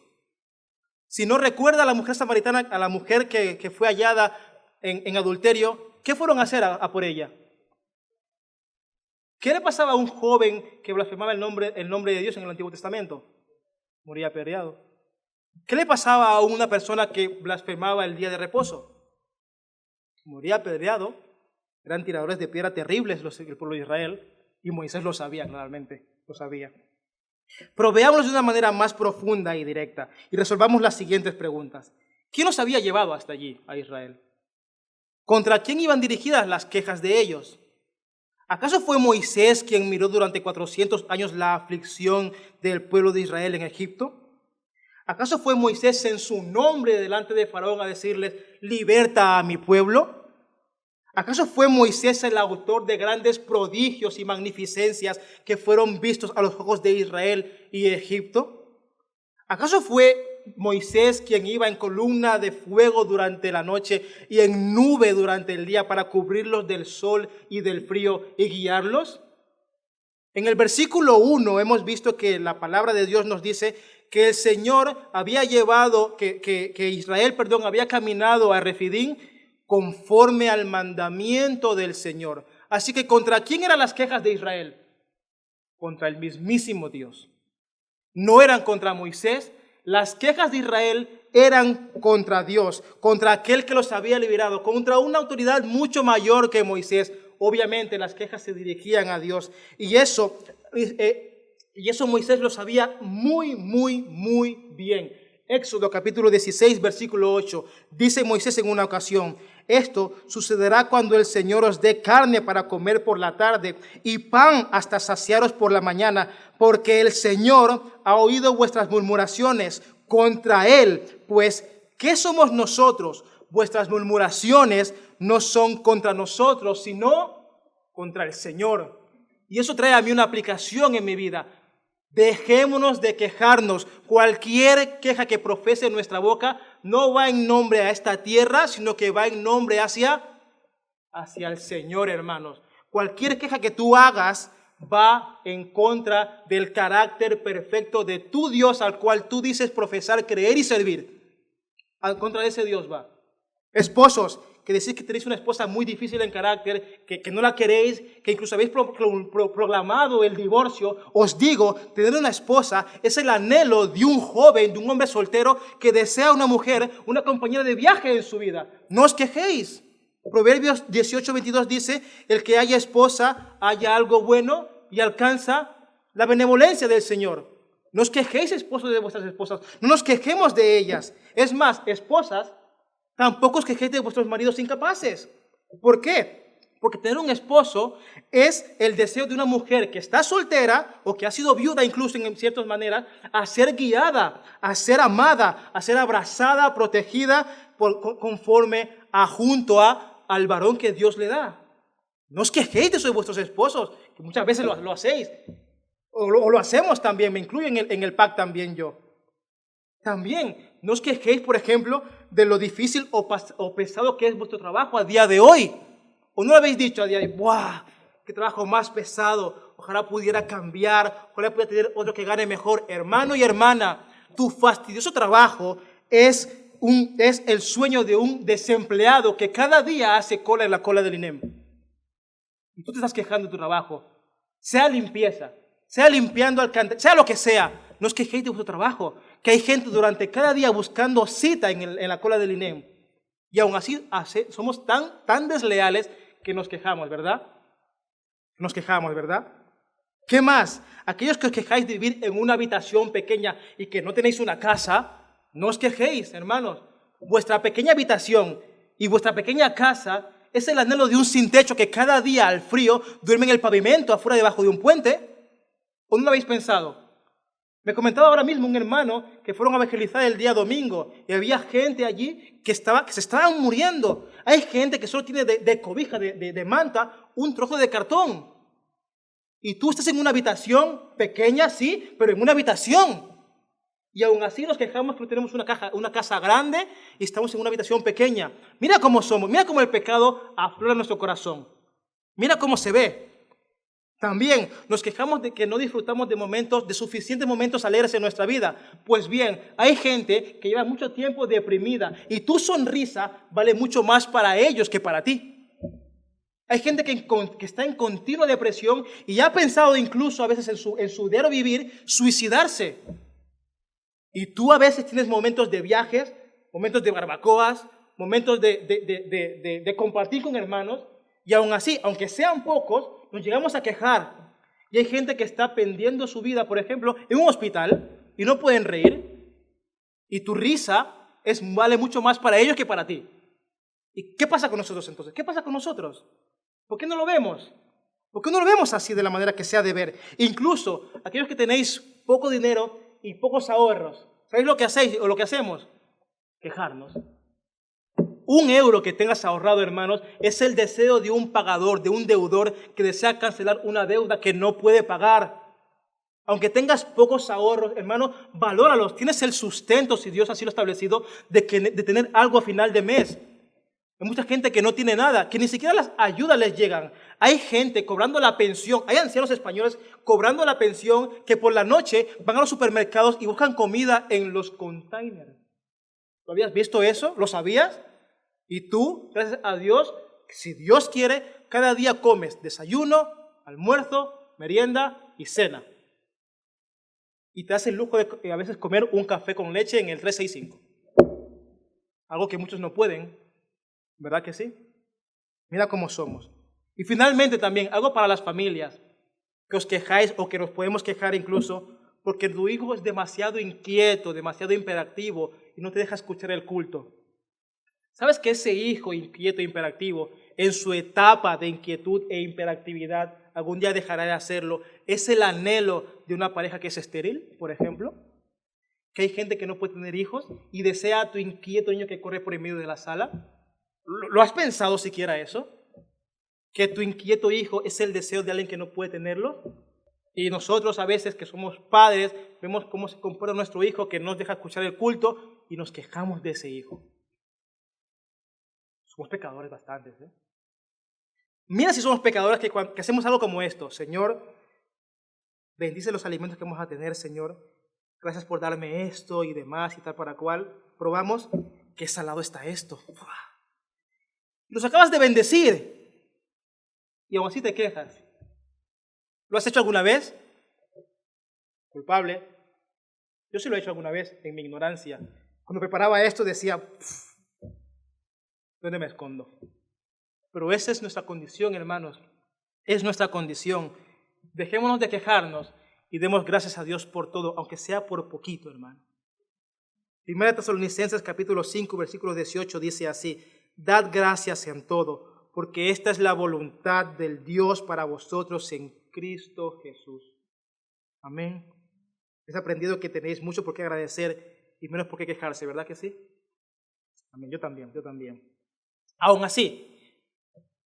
Si no, recuerda a la mujer samaritana, a la mujer que fue hallada en adulterio. ¿Qué fueron a hacer a por ella? ¿Qué le pasaba a un joven que blasfemaba el nombre de Dios en el Antiguo Testamento? Moría apedreado. ¿Qué le pasaba a una persona que blasfemaba el día de reposo? Moría apedreado. Eran tiradores de piedra terribles el pueblo de Israel, y Moisés lo sabía, claramente, lo sabía. Pero veámoslo de una manera más profunda y directa, y resolvamos las siguientes preguntas. ¿Quién los había llevado hasta allí, a Israel? ¿Contra quién iban dirigidas las quejas de ellos? ¿Acaso fue Moisés quien miró durante 400 años la aflicción del pueblo de Israel en Egipto? ¿Acaso fue Moisés en su nombre delante de Faraón a decirles: liberta a mi pueblo? ¿Acaso fue Moisés el autor de grandes prodigios y magnificencias que fueron vistos a los ojos de Israel y Egipto? ¿Acaso fue Moisés quien iba en columna de fuego durante la noche y en nube durante el día para cubrirlos del sol y del frío y guiarlos? En el versículo 1 hemos visto que la palabra de Dios nos dice que el Señor había que Israel, había caminado a Refidim conforme al mandamiento del Señor. Así que ¿contra quién eran las quejas de Israel? Contra el mismísimo Dios. No eran contra Moisés. Las quejas de Israel eran contra Dios, contra aquel que los había liberado, contra una autoridad mucho mayor que Moisés. Obviamente las quejas se dirigían a Dios. Y eso Moisés lo sabía muy bien. Éxodo capítulo 16, versículo 8. Dice Moisés en una ocasión: esto sucederá cuando el Señor os dé carne para comer por la tarde y pan hasta saciaros por la mañana, porque el Señor ha oído vuestras murmuraciones contra Él. Pues, ¿qué somos nosotros? Vuestras murmuraciones no son contra nosotros, sino contra el Señor. Y eso trae a mí una aplicación en mi vida. Dejémonos de quejarnos. Cualquier queja que profese en nuestra boca no va en nombre a esta tierra, sino que va en nombre hacia el Señor, hermanos. Cualquier queja que tú hagas va en contra del carácter perfecto de tu Dios, al cual tú dices profesar, creer y servir. En contra de ese Dios va. Esposos, que decís que tenéis una esposa muy difícil en carácter, que no la queréis, que incluso habéis proclamado el divorcio, os digo, tener una esposa es el anhelo de un joven, de un hombre soltero que desea una mujer, una compañera de viaje en su vida. No os quejéis. Proverbios 18:22 dice: el que haya esposa, haya algo bueno y alcanza la benevolencia del Señor. No os quejéis, esposos, de vuestras esposas. No nos quejemos de ellas. Es más, esposas, tampoco os quejéis de vuestros maridos incapaces. ¿Por qué? Porque tener un esposo es el deseo de una mujer que está soltera o que ha sido viuda incluso en ciertas maneras, a ser guiada, a ser amada, a ser abrazada, protegida conforme al varón que Dios le da. No os quejéis de eso de vuestros esposos, que muchas veces lo hacéis. O lo hacemos también, me incluyo en el pack también yo. También, no os quejéis, por ejemplo, de lo difícil o pesado que es vuestro trabajo a día de hoy. ¿O no lo habéis dicho a día de hoy? ¡Buah! ¡Qué trabajo más pesado! Ojalá pudiera cambiar, ojalá pudiera tener otro que gane mejor. Hermano y hermana, tu fastidioso trabajo es el sueño de un desempleado que cada día hace cola en la cola del INEM. Y tú te estás quejando de tu trabajo. Sea limpieza, sea limpiando alcantarillas, sea lo que sea. No os quejéis de vuestro trabajo, que hay gente durante cada día buscando cita en la cola del INEM. Y aún así somos tan desleales que nos quejamos, ¿verdad? Nos quejamos, ¿verdad? ¿Qué más? Aquellos que os quejáis de vivir en una habitación pequeña y que no tenéis una casa, no os quejéis, hermanos. Vuestra pequeña habitación y vuestra pequeña casa es el anhelo de un sin techo que cada día al frío duerme en el pavimento afuera debajo de un puente. ¿O no lo habéis pensado? Me comentaba ahora mismo un hermano que fueron a evangelizar el día domingo y había gente allí que se estaban muriendo. Hay gente que solo tiene de cobija, de manta, un trozo de cartón. Y tú estás en una habitación pequeña, sí, pero en una habitación. Y aún así nos quejamos que tenemos una casa grande y estamos en una habitación pequeña. Mira cómo somos, mira cómo el pecado aflora nuestro corazón. Mira cómo se ve. También nos quejamos de que no disfrutamos de suficientes momentos alegres en nuestra vida. Pues bien, hay gente que lleva mucho tiempo deprimida y tu sonrisa vale mucho más para ellos que para ti. Hay gente que está en continua depresión y ha pensado incluso a veces en su diario vivir suicidarse. Y tú a veces tienes momentos de viajes, momentos de barbacoas, momentos de compartir con hermanos, y aún así, aunque sean pocos, nos llegamos a quejar. Y hay gente que está perdiendo su vida, por ejemplo, en un hospital y no pueden reír. Y tu risa vale mucho más para ellos que para ti. ¿Y qué pasa con nosotros entonces? ¿Qué pasa con nosotros? ¿Por qué no lo vemos? ¿Por qué no lo vemos así de la manera que se ha de ver? Incluso aquellos que tenéis poco dinero y pocos ahorros, ¿sabéis lo que hacéis o lo que hacemos? Quejarnos. Un euro que tengas ahorrado, hermanos, es el deseo de un pagador, de un deudor que desea cancelar una deuda que no puede pagar. Aunque tengas pocos ahorros, hermano, valóralos. Tienes el sustento, si Dios así lo ha establecido, de tener algo a final de mes. Hay mucha gente que no tiene nada, que ni siquiera las ayudas les llegan. Hay gente cobrando la pensión, hay ancianos españoles cobrando la pensión que por la noche van a los supermercados y buscan comida en los containers. ¿Lo habías visto eso? ¿Lo sabías? Y tú, gracias a Dios, si Dios quiere, cada día comes desayuno, almuerzo, merienda y cena. Y te hace el lujo de a veces comer un café con leche en el 365. Algo que muchos no pueden. ¿Verdad que sí? Mira cómo somos. Y finalmente también, algo para las familias, que os quejáis o que nos podemos quejar incluso, porque tu hijo es demasiado inquieto, demasiado hiperactivo y no te deja escuchar el culto. ¿Sabes que ese hijo inquieto e hiperactivo, en su etapa de inquietud e hiperactividad, algún día dejará de hacerlo? Es el anhelo de una pareja que es estéril, por ejemplo. Que hay gente que no puede tener hijos y desea a tu inquieto niño que corre por el medio de la sala. ¿Lo has pensado siquiera eso? Que tu inquieto hijo es el deseo de alguien que no puede tenerlo. Y nosotros a veces que somos padres, vemos cómo se comporta nuestro hijo que no nos deja escuchar el culto y nos quejamos de ese hijo. Somos pecadores bastantes, ¿eh? Mira si somos pecadores que hacemos algo como esto. Señor, bendice los alimentos que vamos a tener, Señor. Gracias por darme esto y demás y tal para cual. Probamos, qué salado está esto. Los acabas de bendecir y aún así te quejas. ¿Lo has hecho alguna vez? Culpable. Yo sí lo he hecho alguna vez en mi ignorancia. Cuando preparaba esto decía, ¿dónde me escondo? Pero esa es nuestra condición, hermanos. Es nuestra condición. Dejémonos de quejarnos y demos gracias a Dios por todo, aunque sea por poquito, hermano. Primera Tesalonicenses capítulo 5, versículo 18 dice así: dad gracias en todo, porque esta es la voluntad del Dios para vosotros en Cristo Jesús. Amén. He aprendido que tenéis mucho por qué agradecer y menos por qué quejarse, ¿verdad que sí? Amén, yo también. Aún así,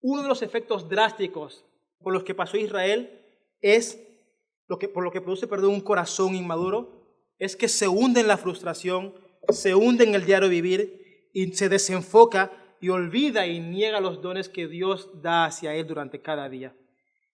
uno de los efectos drásticos por los que pasó Israel es, por lo que produce un corazón inmaduro, es que se hunde en la frustración, se hunde en el diario vivir y se desenfoca y olvida y niega los dones que Dios da hacia él durante cada día.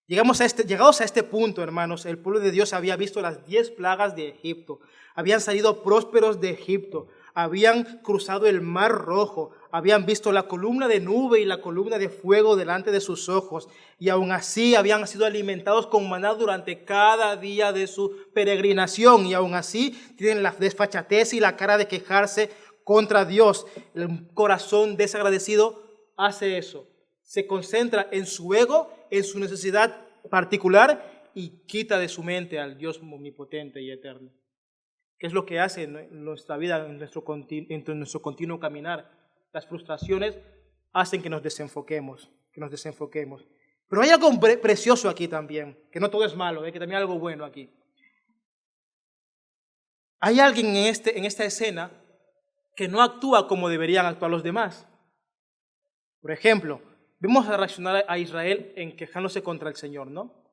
Llegados a este punto, hermanos, el pueblo de Dios había visto las 10 plagas de Egipto, habían salido prósperos de Egipto, habían cruzado el Mar Rojo, habían visto la columna de nube y la columna de fuego delante de sus ojos, y aún así habían sido alimentados con maná durante cada día de su peregrinación, y aún así tienen la desfachatez y la cara de quejarse contra Dios. El corazón desagradecido hace eso, se concentra en su ego, en su necesidad particular y quita de su mente al Dios omnipotente y eterno. ¿Qué es lo que hace en nuestra vida, en nuestro continuo caminar? Las frustraciones hacen que nos desenfoquemos, Pero hay algo precioso aquí también, que no todo es malo, que también hay algo bueno aquí. Hay alguien en esta escena que no actúa como deberían actuar los demás. Por ejemplo, vemos a reaccionar a Israel en quejándose contra el Señor, ¿no?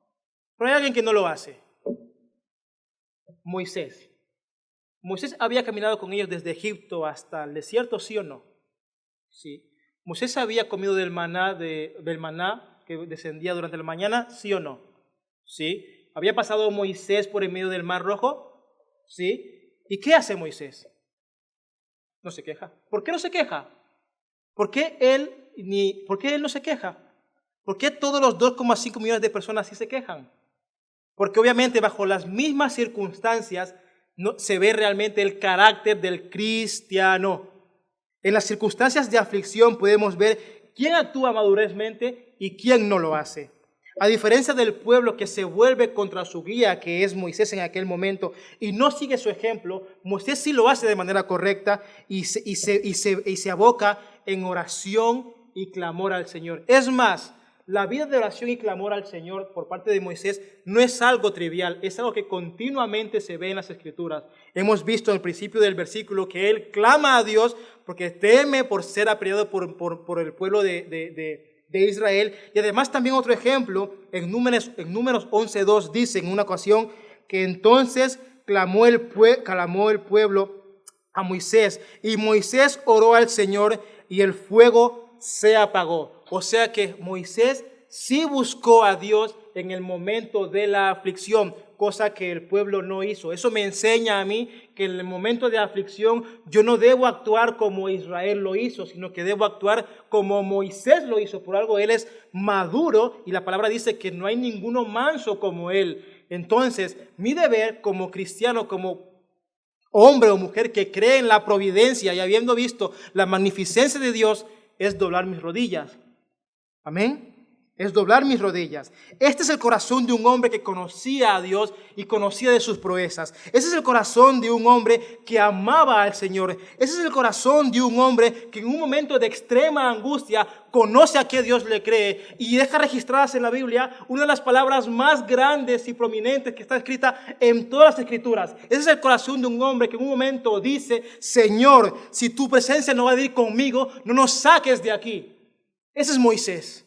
Pero hay alguien que no lo hace. Moisés. Moisés había caminado con ellos desde Egipto hasta el desierto, ¿sí o no? Sí. Moisés había comido del maná que descendía durante la mañana, ¿sí o no? Sí. ¿Había pasado Moisés por el medio del Mar Rojo? Sí. ¿Y qué hace Moisés? No se queja. ¿Por qué no se queja? ¿Por qué él no se queja? ¿Por qué todos los 2,5 millones de personas sí se quejan? Porque obviamente bajo las mismas circunstancias no se ve realmente el carácter del cristiano. En las circunstancias de aflicción podemos ver quién actúa madurezmente y quién no lo hace. A diferencia del pueblo que se vuelve contra su guía, que es Moisés en aquel momento, y no sigue su ejemplo, Moisés sí lo hace de manera correcta y se aboca en oración y clamor al Señor. Es más, la vida de oración y clamor al Señor por parte de Moisés no es algo trivial, es algo que continuamente se ve en las Escrituras. Hemos visto al principio del versículo que él clama a Dios porque teme por ser apremiado por el pueblo de Israel. Y además también otro ejemplo, en Números 11:2 dice en una ocasión que entonces clamó el pueblo a Moisés, y Moisés oró al Señor y el fuego se apagó. O sea que Moisés sí buscó a Dios en el momento de la aflicción, cosa que el pueblo no hizo. Eso me enseña a mí que en el momento de aflicción yo no debo actuar como Israel lo hizo, sino que debo actuar como Moisés lo hizo. Por algo él es maduro y la palabra dice que no hay ninguno manso como él. Entonces, mi deber como cristiano, como hombre o mujer que cree en la providencia y habiendo visto la magnificencia de Dios, es doblar mis rodillas. Amén. Es doblar mis rodillas. Este es el corazón de un hombre que conocía a Dios y conocía de sus proezas. Ese es el corazón de un hombre que amaba al Señor. Ese es el corazón de un hombre que en un momento de extrema angustia conoce a qué Dios le cree y deja registradas en la Biblia una de las palabras más grandes y prominentes que está escrita en todas las Escrituras. Ese es el corazón de un hombre que en un momento dice: Señor, si tu presencia no va a ir conmigo, no nos saques de aquí. Ese es Moisés.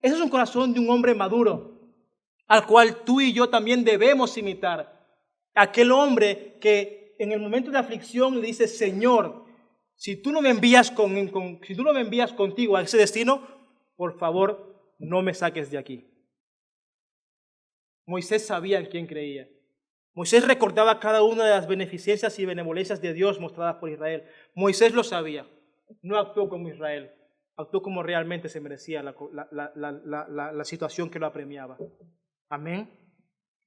Ese es un corazón de un hombre maduro, al cual tú y yo también debemos imitar. Aquel hombre que en el momento de aflicción le dice: Señor, si tú no me envías contigo a ese destino, por favor, no me saques de aquí. Moisés sabía en quién creía. Moisés recordaba cada una de las beneficencias y benevolencias de Dios mostradas por Israel. Moisés lo sabía. No actuó como Israel. Actuó como realmente se merecía la situación que lo apremiaba. Amén.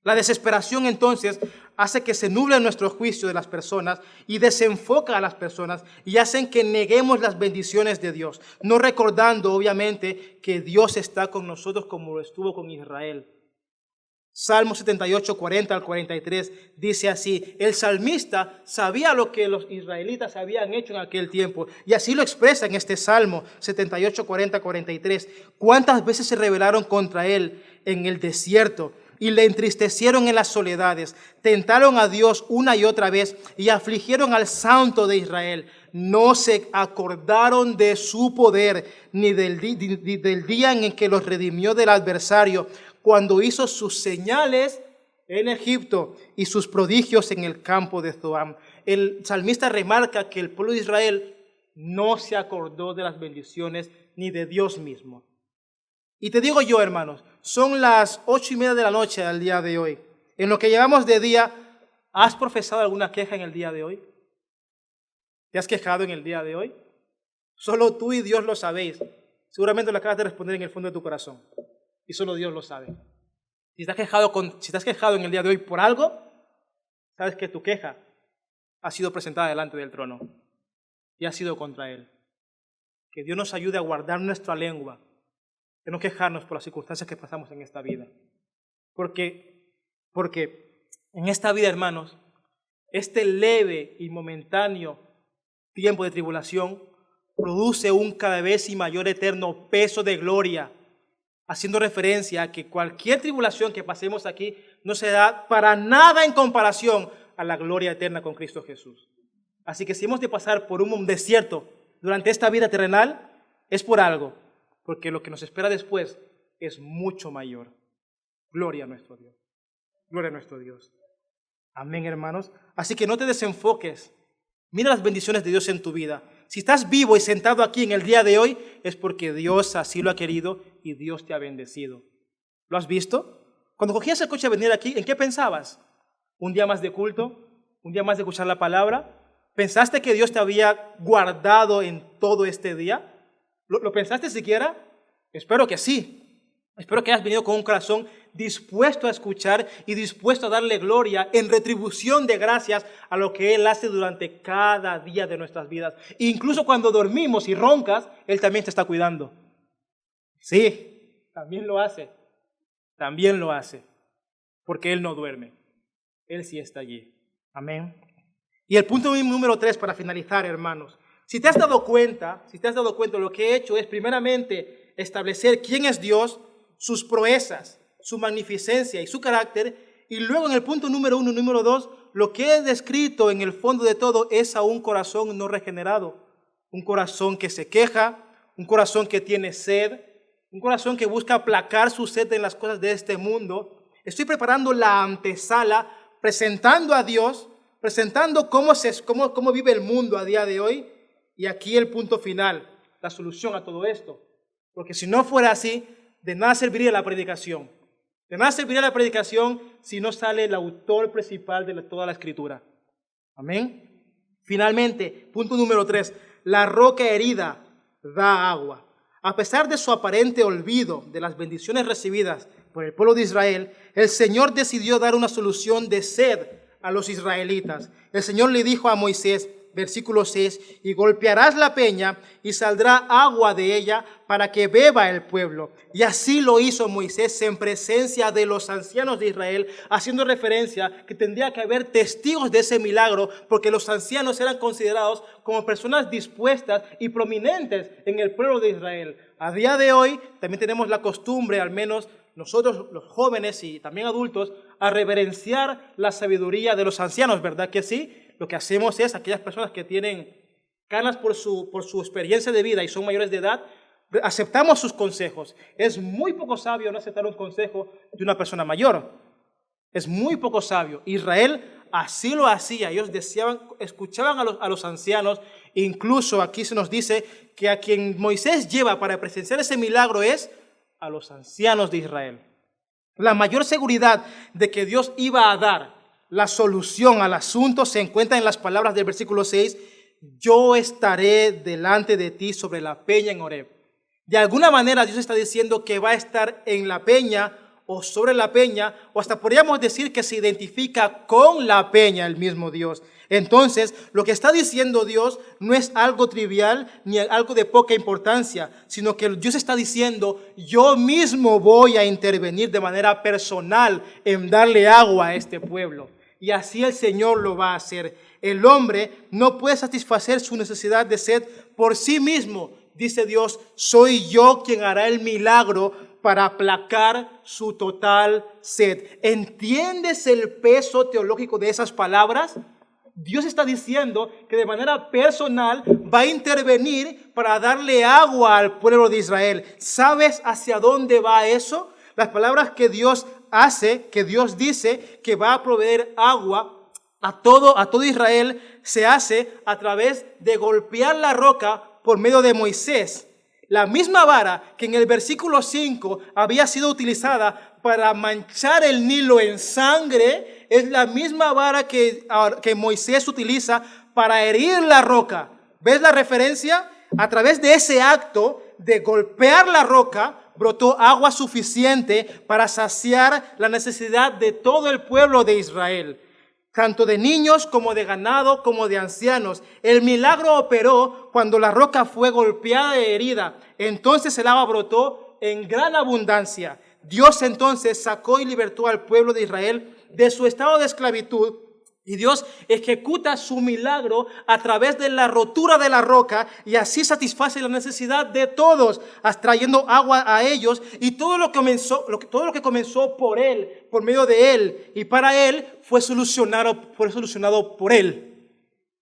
La desesperación entonces hace que se nuble nuestro juicio de las personas y desenfoca a las personas y hacen que neguemos las bendiciones de Dios, no recordando obviamente que Dios está con nosotros como lo estuvo con Israel. Salmo 78, 40 al 43 dice así: el salmista sabía lo que los israelitas habían hecho en aquel tiempo y así lo expresa en este Salmo 78, 40, 43. ¿Cuántas veces se rebelaron contra él en el desierto y le entristecieron en las soledades? Tentaron a Dios una y otra vez y afligieron al Santo de Israel. No se acordaron de su poder ni del día en que los redimió del adversario, cuando hizo sus señales en Egipto y sus prodigios en el campo de Zoán. El salmista remarca que el pueblo de Israel no se acordó de las bendiciones ni de Dios mismo. Y te digo yo, hermanos, son las 8:30 de la noche al día de hoy. En lo que llevamos de día, ¿has profesado alguna queja en el día de hoy? ¿Te has quejado en el día de hoy? Solo tú y Dios lo sabéis. Seguramente lo acabas de responder en el fondo de tu corazón. Y solo Dios lo sabe. Si te has quejado en el día de hoy por algo, sabes que tu queja ha sido presentada delante del trono y ha sido contra Él. Que Dios nos ayude a guardar nuestra lengua, de no quejarnos por las circunstancias que pasamos en esta vida. Porque en esta vida, hermanos, este leve y momentáneo tiempo de tribulación produce un cada vez y mayor eterno peso de gloria, haciendo referencia a que cualquier tribulación que pasemos aquí no se da para nada en comparación a la gloria eterna con Cristo Jesús. Así que si hemos de pasar por un desierto durante esta vida terrenal, es por algo, porque lo que nos espera después es mucho mayor. Gloria a nuestro Dios. Gloria a nuestro Dios. Amén, hermanos. Así que no te desenfoques. Mira las bendiciones de Dios en tu vida. Si estás vivo y sentado aquí en el día de hoy, es porque Dios así lo ha querido y Dios te ha bendecido. ¿Lo has visto? Cuando cogías el coche a venir aquí, ¿en qué pensabas? ¿Un día más de culto? ¿Un día más de escuchar la palabra? ¿Pensaste que Dios te había guardado en todo este día? ¿Lo pensaste siquiera? Espero que sí. Espero que hayas venido con un corazón dispuesto a escuchar y dispuesto a darle gloria en retribución de gracias a lo que Él hace durante cada día de nuestras vidas. Incluso cuando dormimos y roncas, Él también te está cuidando. Sí, también lo hace. También lo hace. Porque Él no duerme. Él sí está allí. Amén. Y el punto número 3 para finalizar, hermanos. Si te has dado cuenta, lo que he hecho es primeramente establecer quién es Dios, sus proezas, su magnificencia y su carácter. Y luego en el punto número 1 y número 2, lo que he descrito en el fondo de todo es a un corazón no regenerado, un corazón que se queja, un corazón que tiene sed, un corazón que busca aplacar su sed en las cosas de este mundo. Estoy preparando la antesala, presentando a Dios, presentando cómo vive el mundo a día de hoy. Y aquí el punto final, la solución a todo esto. Porque si no fuera así, de nada serviría la predicación. De nada serviría la predicación si no sale el autor principal de toda la Escritura. Amén. Finalmente, punto número 3, la roca herida da agua. A pesar de su aparente olvido de las bendiciones recibidas por el pueblo de Israel, el Señor decidió dar una solución de sed a los israelitas. El Señor le dijo a Moisés, versículo 6, y golpearás la peña y saldrá agua de ella para que beba el pueblo. Y así lo hizo Moisés en presencia de los ancianos de Israel, haciendo referencia que tendría que haber testigos de ese milagro, porque los ancianos eran considerados como personas dispuestas y prominentes en el pueblo de Israel. A día de hoy también tenemos la costumbre, al menos nosotros los jóvenes y también adultos, a reverenciar la sabiduría de los ancianos, ¿verdad que sí? Lo que hacemos es, aquellas personas que tienen canas por su experiencia de vida y son mayores de edad, aceptamos sus consejos. Es muy poco sabio no aceptar un consejo de una persona mayor. Es muy poco sabio. Israel así lo hacía. Ellos escuchaban a los ancianos. Incluso aquí se nos dice que a quien Moisés lleva para presenciar ese milagro es a los ancianos de Israel. La mayor seguridad de que Dios iba a dar la solución al asunto se encuentra en las palabras del versículo 6, yo estaré delante de ti sobre la peña en Horeb. De alguna manera Dios está diciendo que va a estar en la peña o sobre la peña, o hasta podríamos decir que se identifica con la peña el mismo Dios. Entonces, lo que está diciendo Dios no es algo trivial ni algo de poca importancia, sino que Dios está diciendo, yo mismo voy a intervenir de manera personal en darle agua a este pueblo. Y así el Señor lo va a hacer. El hombre no puede satisfacer su necesidad de sed por sí mismo. Dice Dios, soy yo quien hará el milagro para aplacar su total sed. ¿Entiendes el peso teológico de esas palabras? Dios está diciendo que de manera personal va a intervenir para darle agua al pueblo de Israel. ¿Sabes hacia dónde va eso? Las palabras que Dios hace, que Dios dice que va a proveer agua a todo Israel, se hace a través de golpear la roca por medio de Moisés. La misma vara que en el versículo 5 había sido utilizada para manchar el Nilo en sangre, es la misma vara que Moisés utiliza para herir la roca. ¿Ves la referencia? A través de ese acto de golpear la roca, brotó agua suficiente para saciar la necesidad de todo el pueblo de Israel, tanto de niños como de ganado como de ancianos. El milagro operó cuando la roca fue golpeada y herida. Entonces el agua brotó en gran abundancia. Dios entonces sacó y libertó al pueblo de Israel de su estado de esclavitud. Y Dios ejecuta su milagro a través de la rotura de la roca y así satisface la necesidad de todos, trayendo agua a ellos. Y todo lo que comenzó por Él, por medio de Él y para Él, fue solucionado por Él.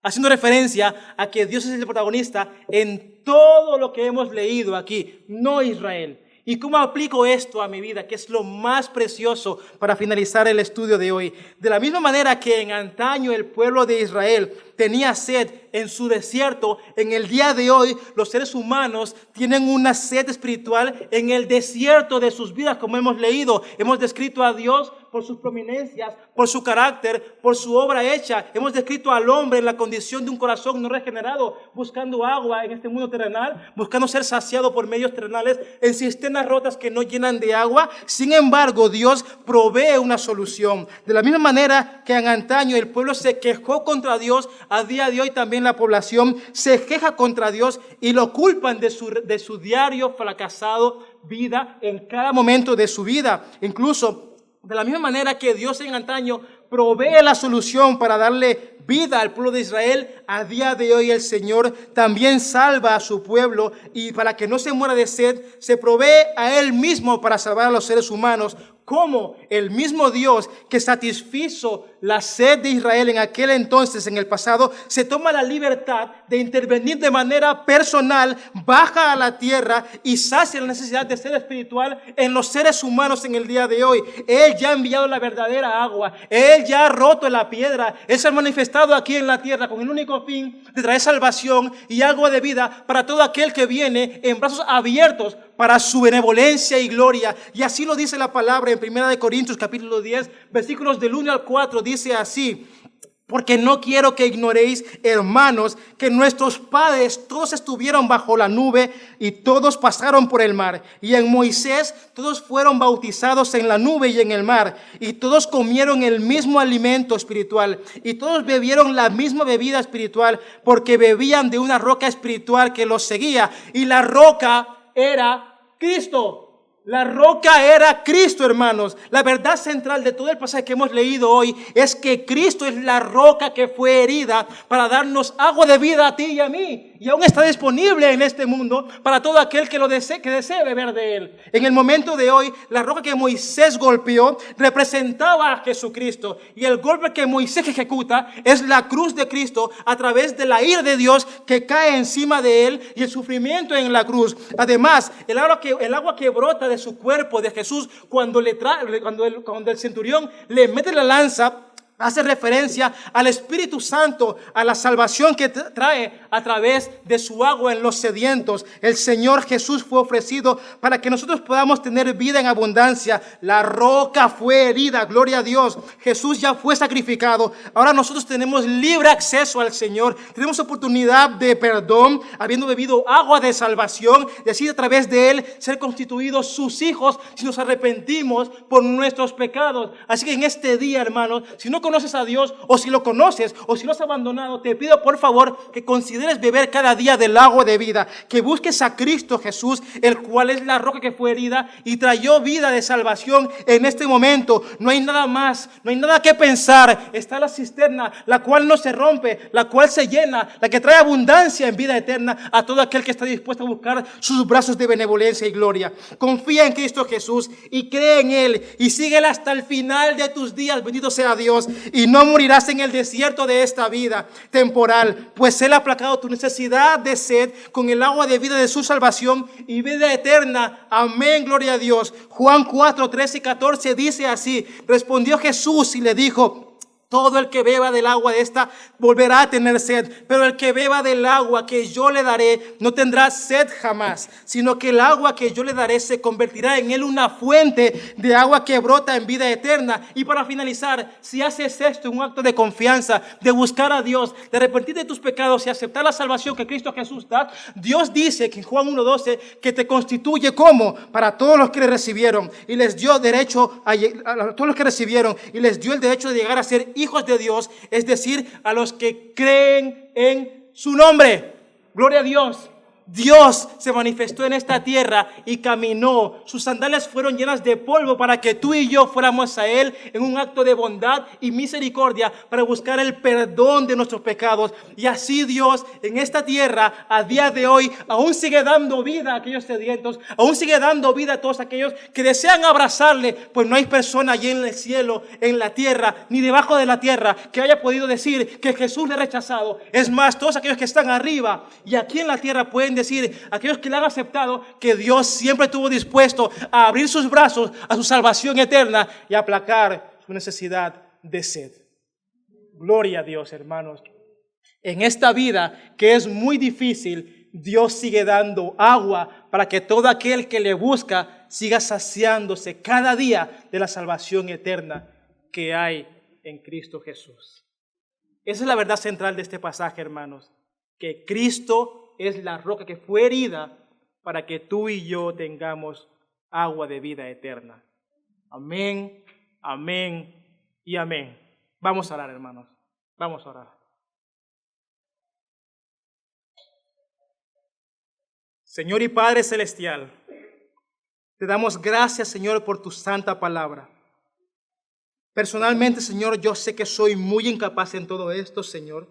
Haciendo referencia a que Dios es el protagonista en todo lo que hemos leído aquí, no Israel. ¿Y cómo aplico esto a mi vida? Que es lo más precioso para finalizar el estudio de hoy. De la misma manera que en antaño el pueblo de Israel tenía sed en su desierto, en el día de hoy los seres humanos tienen una sed espiritual en el desierto de sus vidas, como hemos leído. Hemos descrito a Dios por sus prominencias, por su carácter, por su obra hecha. Hemos descrito al hombre en la condición de un corazón no regenerado, buscando agua en este mundo terrenal, buscando ser saciado por medios terrenales en cisternas rotas que no llenan de agua. Sin embargo, Dios provee una solución. De la misma manera que en antaño el pueblo se quejó contra Dios, a día de hoy también la población se queja contra Dios y lo culpan de su diario fracasado vida en cada momento de su vida. Incluso de la misma manera que Dios en antaño provee la solución para darle vida al pueblo de Israel, a día de hoy el Señor también salva a su pueblo, y para que no se muera de sed, se provee a Él mismo para salvar a los seres humanos, como el mismo Dios que satisfizo la sed de Israel en aquel entonces, en el pasado, se toma la libertad de intervenir de manera personal, baja a la tierra y sacia la necesidad de ser espiritual en los seres humanos en el día de hoy. Él ya ha enviado la verdadera agua, Él ya ha roto la piedra, Él se ha manifestado aquí en la tierra con el único fin de traer salvación y agua de vida para todo aquel que viene en brazos abiertos para su benevolencia y gloria. Y así lo dice la palabra en 1 Corintios capítulo 10, versículos del 1 al 4, dice así: porque no quiero que ignoréis, hermanos, que nuestros padres todos estuvieron bajo la nube y todos pasaron por el mar. Y en Moisés todos fueron bautizados en la nube y en el mar. Y todos comieron el mismo alimento espiritual. Y todos bebieron la misma bebida espiritual, porque bebían de una roca espiritual que los seguía. Y la roca era Cristo. La roca era Cristo, hermanos. La verdad central de todo el pasaje que hemos leído hoy es que Cristo es la roca que fue herida para darnos agua de vida a ti y a mí. Y aún está disponible en este mundo para todo aquel que desee beber de él. En el momento de hoy, la roca que Moisés golpeó representaba a Jesucristo. Y el golpe que Moisés ejecuta es la cruz de Cristo a través de la ira de Dios que cae encima de él y el sufrimiento en la cruz. Además, el agua que brota de su cuerpo, de Jesús, cuando el centurión le mete la lanza, hace referencia al Espíritu Santo, a la salvación que trae a través de su agua en los sedientos. El Señor Jesús fue ofrecido para que nosotros podamos tener vida en abundancia. La roca fue herida, gloria a Dios. Jesús ya fue sacrificado. Ahora nosotros tenemos libre acceso al Señor. Tenemos oportunidad de perdón, habiendo bebido agua de salvación, y así a través de Él ser constituidos sus hijos si nos arrepentimos por nuestros pecados. Así que en este día, hermanos, si no conoces a Dios, o si lo conoces, o si lo has abandonado, te pido por favor que consideres beber cada día del agua de vida, que busques a Cristo Jesús, el cual es la roca que fue herida y trayó vida de salvación en este momento. No hay nada más, no hay nada que pensar. Está la cisterna, la cual no se rompe, la cual se llena, la que trae abundancia en vida eterna a todo aquel que está dispuesto a buscar sus brazos de benevolencia y gloria. Confía en Cristo Jesús y cree en Él y síguele hasta el final de tus días. Bendito sea Dios. Y no morirás en el desierto de esta vida temporal, pues Él ha aplacado tu necesidad de sed con el agua de vida de su salvación y vida eterna. Amén, gloria a Dios. Juan 4, 13 y 14 dice así: respondió Jesús y le dijo: todo el que beba del agua de esta volverá a tener sed, pero el que beba del agua que yo le daré no tendrá sed jamás, sino que el agua que yo le daré se convertirá en él una fuente de agua que brota en vida eterna. Y para finalizar, si haces esto, un acto de confianza, de buscar a Dios, de arrepentir de tus pecados y aceptar la salvación que Cristo Jesús da, Dios dice que en Juan 1:12 que te constituye como para todos los que le recibieron y les dio derecho a todos los que recibieron y les dio el derecho de llegar a ser hijos de Dios, es decir, a los que creen en su nombre. Gloria a Dios. Dios se manifestó en esta tierra y caminó. Sus sandalias fueron llenas de polvo para que tú y yo fuéramos a Él en un acto de bondad y misericordia para buscar el perdón de nuestros pecados. Y así Dios en esta tierra a día de hoy aún sigue dando vida a aquellos sedientos, aún sigue dando vida a todos aquellos que desean abrazarle, pues no hay persona allí en el cielo, en la tierra, ni debajo de la tierra que haya podido decir que Jesús le ha rechazado. Es más, todos aquellos que están arriba y aquí en la tierra pueden decir, aquellos que le han aceptado, que Dios siempre estuvo dispuesto a abrir sus brazos a su salvación eterna y aplacar su necesidad de sed. Gloria a Dios, hermanos. En esta vida que es muy difícil, Dios sigue dando agua para que todo aquel que le busca siga saciándose cada día de la salvación eterna que hay en Cristo Jesús. Esa es la verdad central de este pasaje, hermanos, que Cristo es la roca que fue herida para que tú y yo tengamos agua de vida eterna. Amén, amén y amén. Vamos a orar, hermanos. Vamos a orar. Señor y Padre Celestial, te damos gracias, Señor, por tu santa palabra. Personalmente, Señor, yo sé que soy muy incapaz en todo esto, Señor.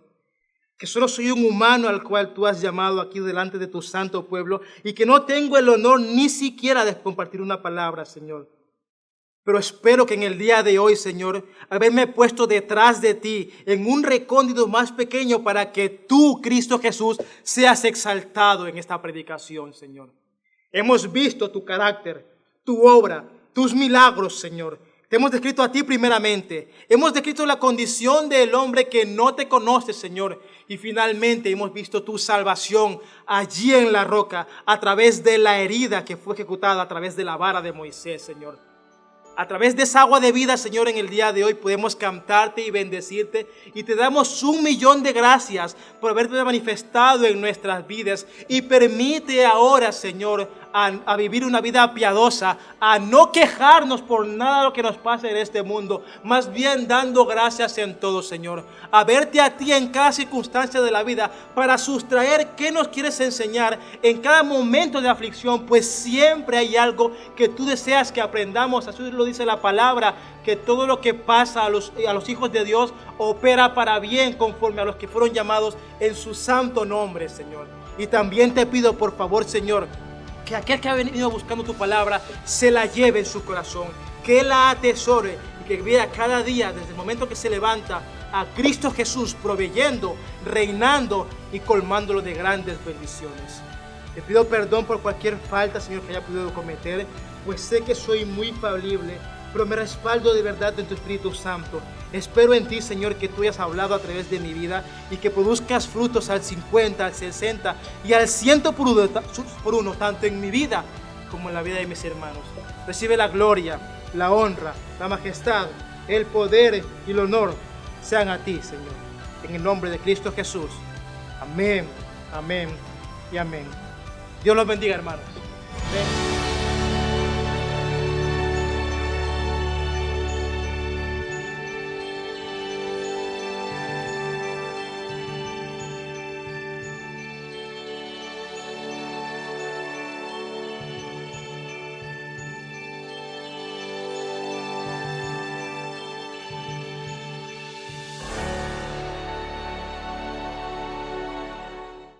Que solo soy un humano al cual tú has llamado aquí delante de tu santo pueblo y que no tengo el honor ni siquiera de compartir una palabra, Señor. Pero espero que en el día de hoy, Señor, haberme puesto detrás de ti en un recóndito más pequeño para que tú, Cristo Jesús, seas exaltado en esta predicación, Señor. Hemos visto tu carácter, tu obra, tus milagros, Señor. Te hemos descrito a ti primeramente. Hemos descrito la condición del hombre que no te conoce, Señor. Y finalmente hemos visto tu salvación allí en la roca a través de la herida que fue ejecutada a través de la vara de Moisés, Señor. A través de esa agua de vida, Señor, en el día de hoy podemos cantarte y bendecirte y te damos 1.000.000 de gracias por haberte manifestado en nuestras vidas y permite ahora, Señor, a vivir una vida piadosa, a no quejarnos por nada de lo que nos pasa en este mundo, más bien dando gracias en todo, Señor, a verte a ti en cada circunstancia de la vida para sustraer qué nos quieres enseñar en cada momento de aflicción, pues siempre hay algo que tú deseas que aprendamos. Así lo dice la palabra, que todo lo que pasa a los hijos de Dios opera para bien conforme a los que fueron llamados en su santo nombre, Señor. Y también te pido, por favor, Señor, que aquel que ha venido buscando tu palabra se la lleve en su corazón, que la atesore y que vea cada día, desde el momento que se levanta, a Cristo Jesús proveyendo, reinando y colmándolo de grandes bendiciones. Te pido perdón por cualquier falta, Señor, que haya podido cometer, pues sé que soy muy falible, pero me respaldo de verdad en tu Espíritu Santo. Espero en ti, Señor, que tú hayas hablado a través de mi vida y que produzcas frutos al 50, al 60 y al 100 por uno, tanto en mi vida como en la vida de mis hermanos. Recibe la gloria, la honra, la majestad, el poder y el honor sean a ti, Señor. En el nombre de Cristo Jesús. Amén, amén y amén. Dios los bendiga, hermanos. Amén.